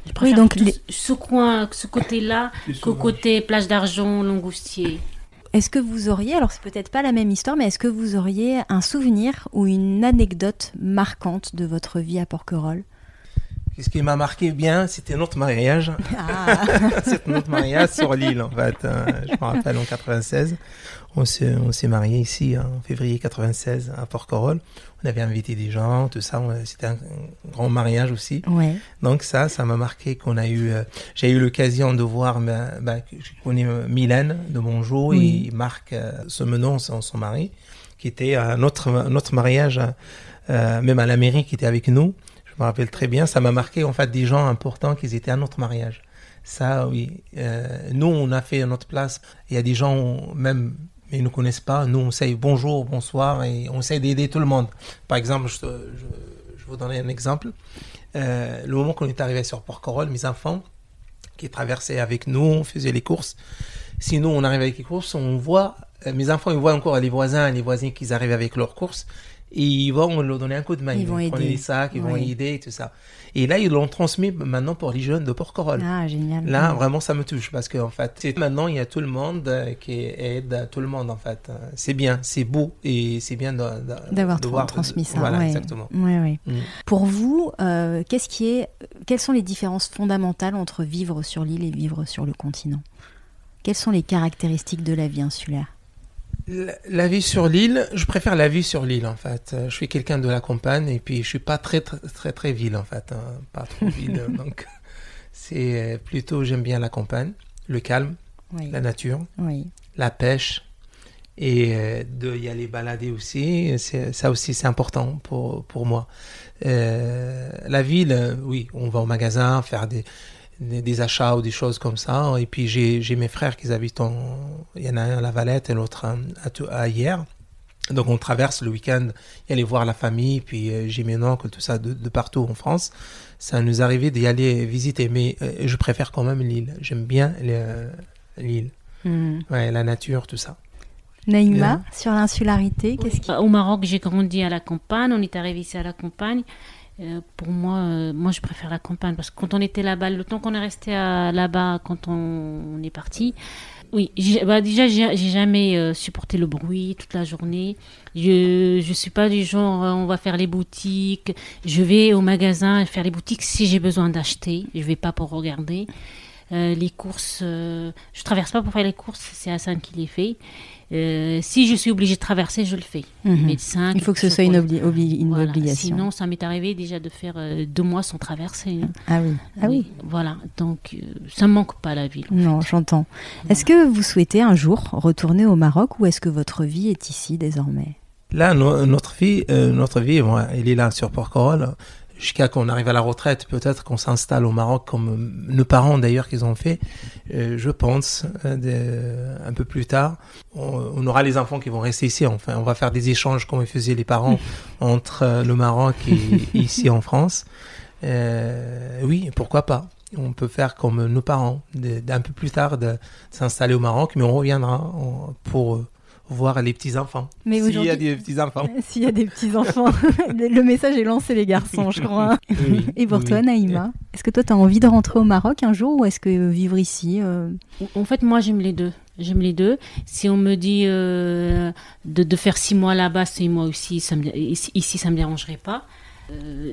Je préfère donc ce coin, ce côté-là, qu'au côté plage d'Argent, Longoustier. Est-ce que vous auriez, alors c'est peut-être pas la même histoire, mais est-ce que vous auriez un souvenir ou une anecdote marquante de votre vie à Porquerolles ? Ce qui m'a marqué bien, c'était notre mariage. C'était notre mariage sur l'île, en fait. Je me rappelle, en 96, on s'est mariés ici, en février 96, à Porquerolles. On avait invité des gens, tout ça. C'était un grand mariage aussi. Ouais. Donc ça m'a marqué j'ai eu l'occasion de voir, je connais Mylène de Mongeau et Marc Semenon, son mari, qui était à notre mariage, même à la mairie, qui était avec nous. Je me rappelle très bien, ça m'a marqué en fait des gens importants qui étaient à notre mariage. Ça, oui. Nous, on a fait notre place. Il y a des gens, même, mais ils ne connaissent pas. Nous, on essaye bonjour, bonsoir, et on essaye d'aider tout le monde. Par exemple, je vous donner un exemple. Le moment qu'on est arrivé sur Porquerolles, mes enfants qui traversaient avec nous, on faisait les courses. Sinon, on arrive avec les courses, on voit, mes enfants, ils voient encore les voisins qui arrivent avec leurs courses. Et ils vont leur donner un coup de main. Ils vont aider. Les sacs, ils vont aider et tout ça. Et là, ils l'ont transmis maintenant pour les jeunes de Porquerolles. Ah, génial. Là, vraiment, ça me touche parce qu'en fait, maintenant, il y a tout le monde qui aide tout le monde, en fait. C'est bien, c'est beau et c'est bien d'avoir transmis ça. Voilà, exactement. Ouais. Pour vous, quelles sont les différences fondamentales entre vivre sur l'île et vivre sur le continent ? Quelles sont les caractéristiques de la vie insulaire ? La vie sur l'île, je préfère la vie sur l'île en fait. Je suis quelqu'un de la campagne et puis je suis pas très ville en fait, pas trop ville. Donc c'est plutôt, j'aime bien la campagne, le calme, la nature, la pêche et de y aller balader aussi. Ça aussi c'est important pour moi. La ville, oui, on va au magasin faire des achats ou des choses comme ça. Et puis j'ai mes frères qui habitent il y en a un à La Valette et l'autre à Hyères. Donc on traverse le week-end y aller voir la famille. Puis j'ai mes oncles, tout ça de partout en France. Ça nous arrivait d'y aller visiter. Mais je préfère quand même l'île. J'aime bien l'île. Ouais, la nature, tout ça. Naïma, sur l'insularité, Au Maroc, j'ai grandi à la campagne. On est arrivé ici à la campagne. Pour moi, je préfère la campagne parce que quand on était là-bas, le temps qu'on est resté là-bas, quand on est parti, oui, déjà j'ai jamais supporté le bruit toute la journée. Je suis pas du genre on va faire les boutiques. Je vais au magasin faire les boutiques si j'ai besoin d'acheter. Je vais pas pour regarder. Les courses, je traverse pas pour faire les courses, c'est Hassan qui les fait. Si je suis obligée de traverser, je le fais. Médecin, il faut que ce soit une obligation. Sinon, ça m'est arrivé déjà de faire 2 mois sans traverser. Ah oui. Voilà, donc ça me manque pas la ville. Non, j'entends. Est-ce que vous souhaitez un jour retourner au Maroc ou est-ce que votre vie est ici désormais ? Là, notre vie, elle est là sur Porquerolles. Jusqu'à qu'on arrive à la retraite, peut-être qu'on s'installe au Maroc comme nos parents d'ailleurs qu'ils ont fait. Je pense un peu plus tard, on aura les enfants qui vont rester ici. Enfin, on va faire des échanges comme faisaient les parents entre le Maroc et ici en France. Oui, pourquoi pas. On peut faire comme nos parents, d'un peu plus tard de s'installer au Maroc, mais on reviendra pour voir les petits-enfants. Mais s'il y a des petits-enfants. S'il y a des petits-enfants. Le message est lancé, les garçons, je crois. Oui, Et pour toi, Naïma, est-ce que toi, tu as envie de rentrer au Maroc un jour ou est-ce que vivre ici En fait, moi, j'aime les deux. J'aime les deux. Si on me dit de faire 6 mois là-bas, 6 mois ici, ici, ça me dérangerait pas.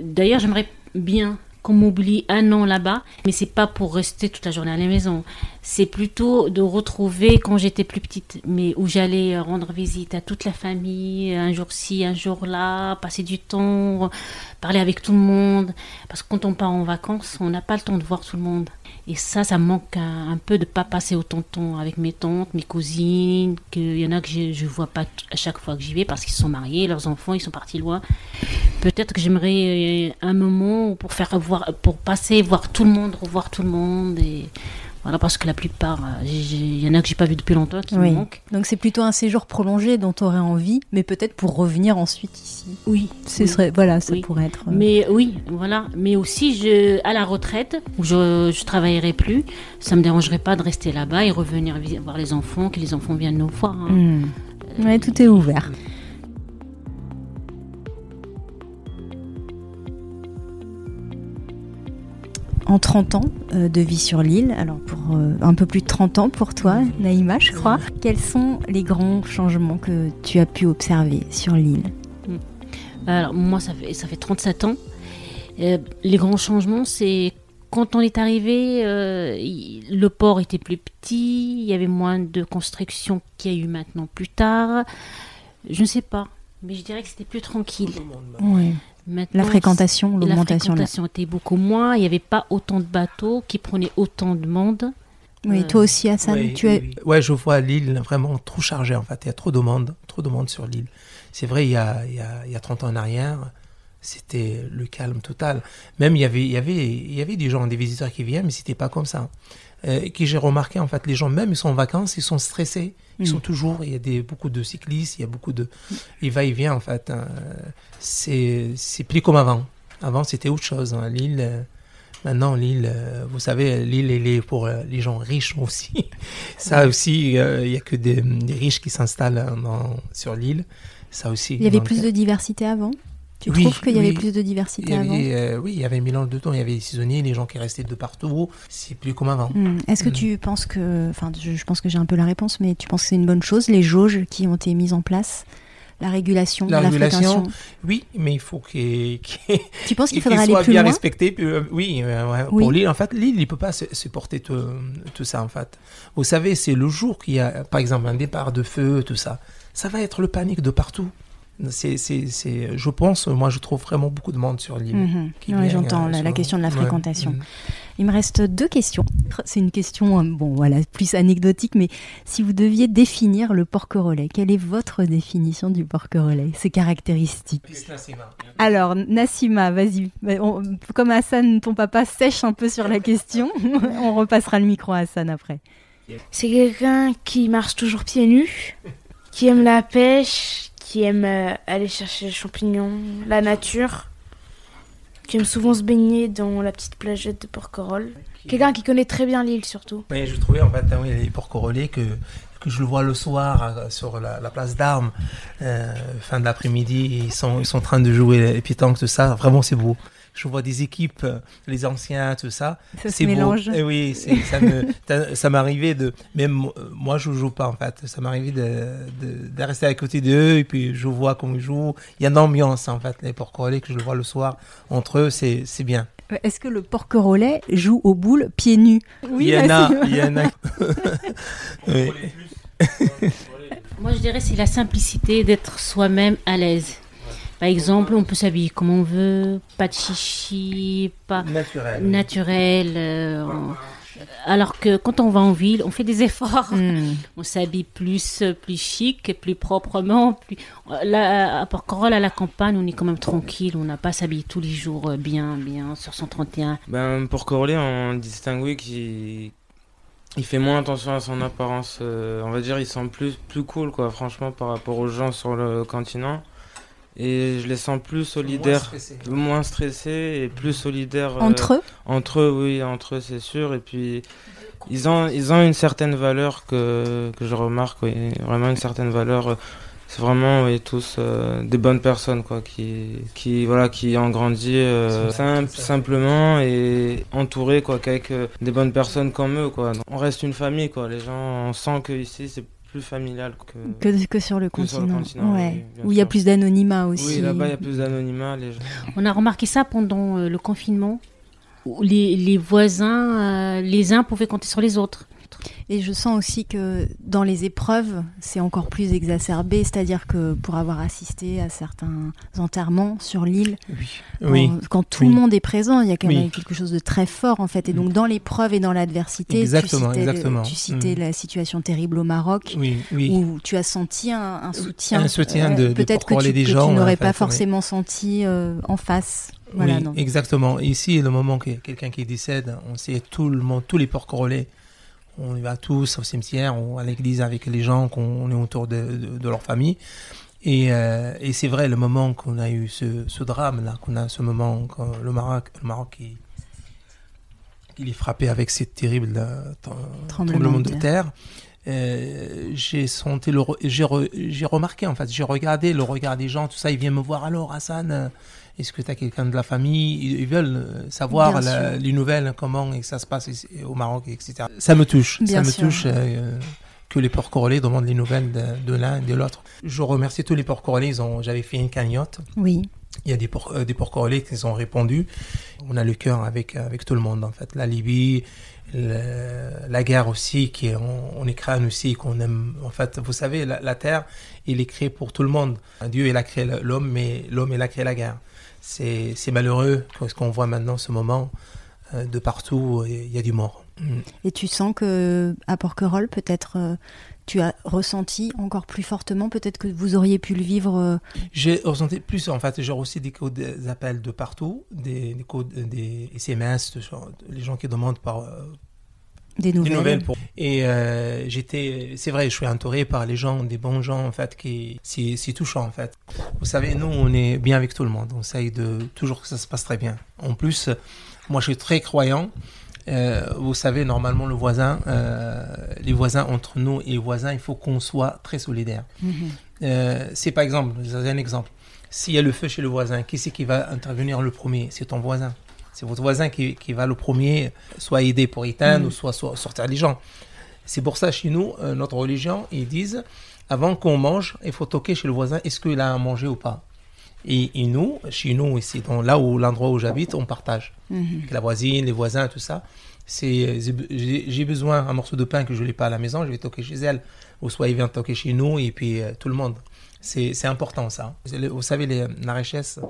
D'ailleurs, j'aimerais bien qu'on m'oublie 1 an là-bas, mais c'est pas pour rester toute la journée à la maison. C'est plutôt de retrouver quand j'étais plus petite, mais où j'allais rendre visite à toute la famille, un jour ci, un jour là, passer du temps, parler avec tout le monde. Parce que quand on part en vacances, on n'a pas le temps de voir tout le monde. Et ça me manque un peu de pas passer autant de temps avec mes tantes, mes cousines, qu'il y en a que je vois pas à chaque fois que j'y vais parce qu'ils sont mariés, leurs enfants, ils sont partis loin. Peut-être que j'aimerais un moment pour passer, voir tout le monde, revoir tout le monde. Et voilà, parce que la plupart, il y en a que j'ai pas vu depuis longtemps qui me manquent. Donc c'est plutôt un séjour prolongé dont tu aurais envie, mais peut-être pour revenir ensuite ici. Oui. Voilà, ça pourrait être... Mais oui, voilà. Mais aussi, à la retraite, où je travaillerai plus, ça me dérangerait pas de rester là-bas et revenir voir les enfants, que les enfants viennent nous voir. Hein. Ouais, tout est ouvert. En 30 ans de vie sur l'île, alors pour un peu plus de 30 ans pour toi, Naïma, je crois, quels sont les grands changements que tu as pu observer sur l'île ? Alors moi, ça fait 37 ans. Les grands changements, c'est quand on est arrivé, le port était plus petit, il y avait moins de construction qu'il y a eu maintenant plus tard. Je ne sais pas, mais je dirais que c'était plus tranquille. Ouais. Maintenant, l'augmentation. La fréquentation était beaucoup moins. Il n'y avait pas autant de bateaux qui prenaient autant de monde. Oui, toi aussi, Hassan, Ouais, je vois l'île vraiment trop chargée en fait. Il y a trop de monde sur l'île. C'est vrai, il y a 30 ans en arrière, c'était le calme total. Même il y avait des gens, des visiteurs qui viennent, mais c'était pas comme ça. Que j'ai remarqué en fait, les gens même ils sont en vacances, ils sont stressés. Ils sont toujours, il y a beaucoup de cyclistes, il y a beaucoup de va-et-vient en fait. C'est plus comme avant. Avant c'était autre chose. Hein. Maintenant l'île, vous savez, l'île elle est pour les gens riches aussi. Ça aussi, il y a que des riches qui s'installent sur l'île. Ça aussi. Il y avait plus de diversité avant. Tu trouves qu'il y avait plus de diversité avant ? Oui, il y avait 1000 ans de temps, il y avait des saisonniers, les gens qui restaient de partout, c'est plus comme avant. Est-ce que tu penses que, enfin je pense que j'ai un peu la réponse, mais tu penses que c'est une bonne chose, les jauges qui ont été mises en place, la régulation, la fréquentation ? Oui, mais il faut tu penses qu'il faudra aller plus bien loin ? Respecté, oui. Pour l'île, en fait, l'île, il ne peut pas supporter tout ça, en fait. Vous savez, c'est le jour qu'il y a, par exemple, un départ de feu, tout ça, ça va être le panique de partout. Je pense, moi je trouve vraiment beaucoup de monde sur l'île. Oui, j'entends la question de la fréquentation. Il me reste 2 questions. C'est une question, plus anecdotique, mais si vous deviez définir le porquerolais, quelle est votre définition du porquerolais, ses caractéristiques ? Alors, Nassima, vas-y. Comme Hassan, ton papa sèche un peu sur la question, on repassera le micro à Hassan après. C'est quelqu'un qui marche toujours pieds nus, qui aime la pêche, qui aime aller chercher les champignons, la nature, qui aime souvent se baigner dans la petite plagette de Porquerolles. Quelqu'un qui connaît très bien l'île surtout. Mais je trouvais en fait les porquerolais que je le vois le soir sur la place d'Armes, fin de l'après-midi, ils sont en train de jouer les pétanques, tout ça, vraiment c'est beau. Je vois des équipes, les anciens, tout ça. Ça se mélange. Et oui, ça m'arrivait de... Même moi, je ne joue pas, en fait. Ça m'arrivait de rester à côté d'eux, et puis je vois comment ils jouent. Il y a une ambiance, en fait, les porquerolais, que je le vois le soir. Entre eux, c'est bien. Est-ce que le porquerolais joue aux boules pieds nus ? Oui, il y en a. Oui. Moi, je dirais c'est la simplicité d'être soi-même à l'aise. Par exemple, on peut s'habiller comme on veut, pas de chichi, pas naturel. Alors que quand on va en ville, on fait des efforts. On s'habille plus chic, plus proprement. Là, à Porquerolles, à la campagne, on est quand même tranquille. On n'a pas à s'habiller tous les jours bien sur 131. Porquerolles, on distingue, oui, qu'il fait moins attention à son apparence. On va dire, il semble plus cool, quoi, franchement, par rapport aux gens sur le continent. Et je les sens plus solidaires, moins stressés et plus solidaires. Entre eux Entre eux, oui, entre eux, c'est sûr. Et puis, ils ont une certaine valeur que je remarque, oui, vraiment une certaine valeur. C'est vraiment tous des bonnes personnes quoi, qui ont grandi simplement et entourés quoi, qu'avec des bonnes personnes comme eux. Quoi. Donc, on reste une famille, quoi. Les gens, on sent qu'ici c'est plus familial que sur le continent. Ouais, oui, où il y a plus d'anonymat aussi. Oui, là-bas il y a plus d'anonymat. Les gens. On a remarqué ça pendant le confinement, où les voisins, les uns pouvaient compter sur les autres. Et je sens aussi que dans les épreuves, c'est encore plus exacerbé, c'est-à-dire que pour avoir assisté à certains enterrements sur l'île, quand tout le monde est présent, il y a quand même quelque chose de très fort en fait. Et donc dans l'épreuve et dans l'adversité, tu citais la situation terrible au Maroc, où tu as senti un soutien, peut-être que tu n'aurais pas forcément senti en face. Voilà, exactement. Ici, le moment que quelqu'un qui décède, on sait tout le monde, tous les Porquerolais. On y va tous au cimetière ou à l'église avec les gens qu'on est autour de leur famille. Et c'est vrai, le moment qu'on a eu ce drame-là, qu'on a ce moment quand le Maroc il est frappé avec cette terrible tremblement de terre, j'ai remarqué, en fait, j'ai regardé le regard des gens, tout ça, ils viennent me voir, alors Hassan, est-ce que tu as quelqu'un de la famille? Ils veulent savoir les nouvelles, comment et ça se passe ici, au Maroc, etc. Ça me touche, que les Porquerolais demandent les nouvelles de l'un et de l'autre. Je remercie tous les Porquerolais, j'avais fait une cagnotte. Oui. Il y a des Porquerolais qui ont répondu. On a le cœur avec tout le monde, en fait. La Libye, la guerre aussi, on est crâne aussi, qu'on aime. En fait, vous savez, la terre, il est créé pour tout le monde. Dieu, il a créé l'homme, mais l'homme, il a créé la guerre. C'est malheureux ce qu'on voit maintenant, ce moment, de partout, il y a du mort. Et tu sens qu'à Porquerolles, peut-être, tu as ressenti encore plus fortement, peut-être que vous auriez pu le vivre J'ai ressenti plus, en fait, j'ai reçu des appels de partout, des SMS, les gens qui demandent des nouvelles et c'est vrai, je suis entouré par les gens, des bons gens en fait, c'est touchant en fait. Vous savez, nous on est bien avec tout le monde, on essaye de toujours que ça se passe très bien. En plus, moi je suis très croyant. Vous savez, normalement les voisins entre nous et les voisins, il faut qu'on soit très solidaires. C'est par exemple, je vous donne un exemple. S'il y a le feu chez le voisin, qui c'est qui va intervenir le premier? C'est ton voisin. C'est votre voisin qui va le premier, soit aider pour éteindre, ou soit sortir les gens. C'est pour ça, chez nous, notre religion, ils disent, avant qu'on mange, il faut toquer chez le voisin, est-ce qu'il a à manger ou pas? Et nous, chez nous, ici, l'endroit où j'habite, on partage. Avec la voisine, les voisins, tout ça. J'ai besoin d'un morceau de pain que je n'ai pas à la maison, je vais toquer chez elle. Ou soit il vient toquer chez nous, et puis tout le monde. C'est important, ça. Vous savez, la richesse,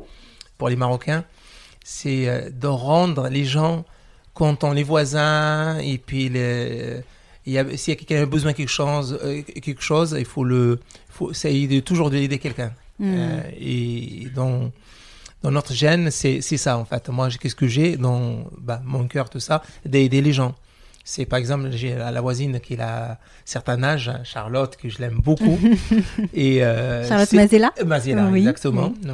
pour les Marocains, c'est de rendre les gens contents, les voisins, et puis s'il y a quelqu'un qui a besoin de quelque chose, il faut essayer toujours d'aider quelqu'un. Et dans notre gène, c'est ça en fait. Moi, qu'est-ce que j'ai dans mon cœur, tout ça, d'aider les gens. C'est par exemple, j'ai la voisine qui a un certain âge, Charlotte, que je l'aime beaucoup. Et, Charlotte Mazella. Mazella, oui, exactement. Oui.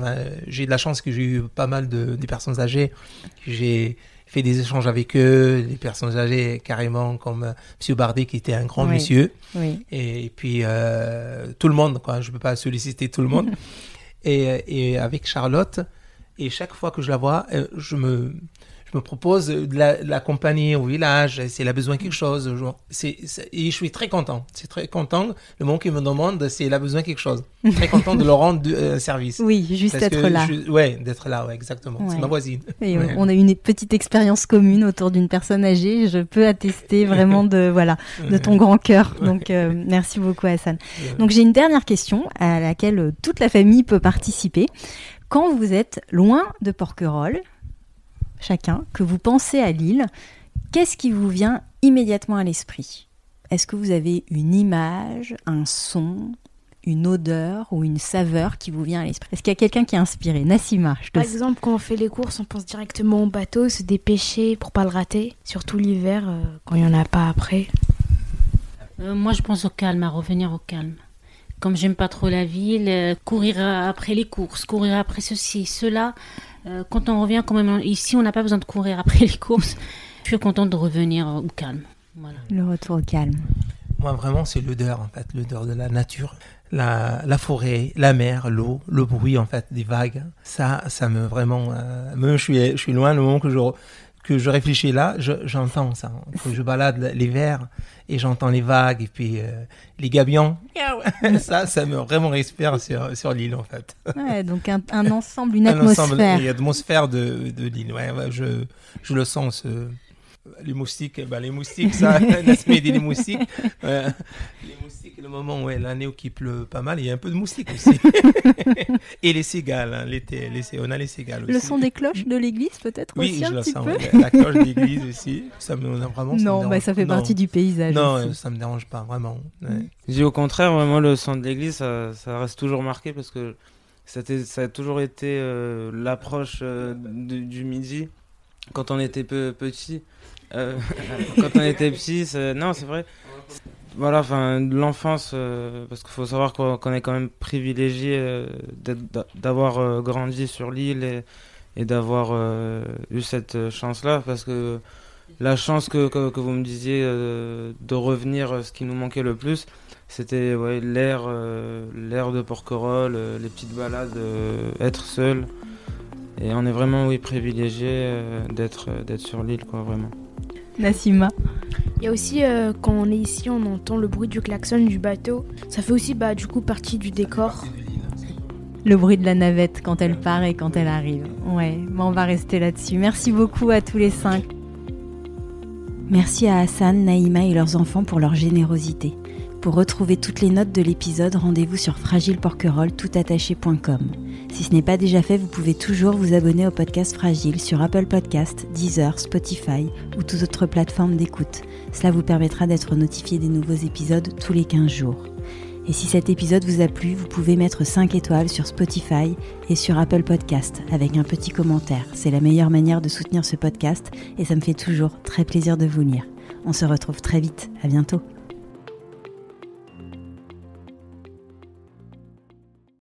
J'ai de la chance que j'ai eu pas mal de personnes âgées. J'ai fait des échanges avec eux, des personnes âgées carrément comme M. Bardet qui était un grand monsieur. Oui. Et puis tout le monde, quoi. Je ne peux pas solliciter tout le monde. Et avec Charlotte, et chaque fois que je la vois, je me propose de l'accompagner au village, si elle a besoin de quelque chose. Et je suis très content. C'est très content. Le moment qu'il me demande si elle a besoin de quelque chose. Très content de leur rendre service. Oui, juste être là. D'être là, exactement. Ouais. C'est ma voisine. Et on a une petite expérience commune autour d'une personne âgée. Je peux attester vraiment de ton grand cœur. Donc, merci beaucoup, Hassan. Donc, j'ai une dernière question à laquelle toute la famille peut participer. Quand vous êtes loin de Porquerolles, chacun, que vous pensez à l'île, qu'est-ce qui vous vient immédiatement à l'esprit? Est-ce que vous avez une image, un son, une odeur ou une saveur qui vous vient à l'esprit? Est-ce qu'il y a quelqu'un qui est inspiré? Nassima, Par exemple, quand on fait les courses, on pense directement au bateau, se dépêcher pour pas le rater, surtout l'hiver, quand il n'y en a pas après. Moi, je pense au calme, à revenir au calme. comme j'aime pas trop la ville, courir après les courses, courir après ceci, cela. Quand on revient quand même ici, on n'a pas besoin de courir après les courses. Je suis contente de revenir au calme. Voilà. Le retour au calme. Moi, vraiment, c'est l'odeur, en fait, l'odeur de la nature. La forêt, la mer, l'eau, le bruit, en fait, des vagues. Ça me vraiment... même je suis loin, le moment que je réfléchis là, j'entends ça. Quand je balade l'hiver et j'entends les vagues et puis les gabions, ça me vraiment respire sur l'île, en fait. Ouais, donc un ensemble, une atmosphère. Une atmosphère de l'île, ouais, je le sens, les moustiques, ça, les moustiques. Les moustiques, le moment où l'année où il pleut pas mal, il y a un peu de moustiques aussi. Et les cigales, hein, l'été, on a les cigales aussi. Le son des cloches de l'église, peut-être oui, aussi un petit peu. Oui, la cloche de l'église aussi. Ça me vraiment. Non, ça fait partie du paysage. Non, aussi. ça me dérange pas vraiment. Ouais. Je dis au contraire, moi le son de l'église, ça reste toujours marqué parce que ça a toujours été l'approche du midi quand on était petit. Quand on était petit, non, c'est vrai. Voilà, enfin, l'enfance, parce qu'il faut savoir qu'on est quand même privilégié d'avoir grandi sur l'île et d'avoir eu cette chance-là, parce que la chance que vous me disiez de revenir, ce qui nous manquait le plus, c'était l'air de Porquerolles, les petites balades, être seul. Et on est vraiment privilégié d'être sur l'île, quoi, vraiment. Nassima. Il y a aussi, quand on est ici, on entend le bruit du klaxon du bateau. Ça fait aussi du coup partie du décor. Le bruit de la navette quand elle part et quand elle arrive. Ouais, on va rester là-dessus. Merci beaucoup à tous les 5. Merci à Hassan, Naïma et leurs enfants pour leur générosité. Pour retrouver toutes les notes de l'épisode, rendez-vous sur fragileporquerolles.com. Si ce n'est pas déjà fait, vous pouvez toujours vous abonner au podcast Fragile sur Apple Podcasts, Deezer, Spotify ou toute autre plateforme d'écoute. Cela vous permettra d'être notifié des nouveaux épisodes tous les 15 jours. Et si cet épisode vous a plu, vous pouvez mettre 5 étoiles sur Spotify et sur Apple Podcasts avec un petit commentaire. C'est la meilleure manière de soutenir ce podcast et ça me fait toujours très plaisir de vous lire. On se retrouve très vite, à bientôt.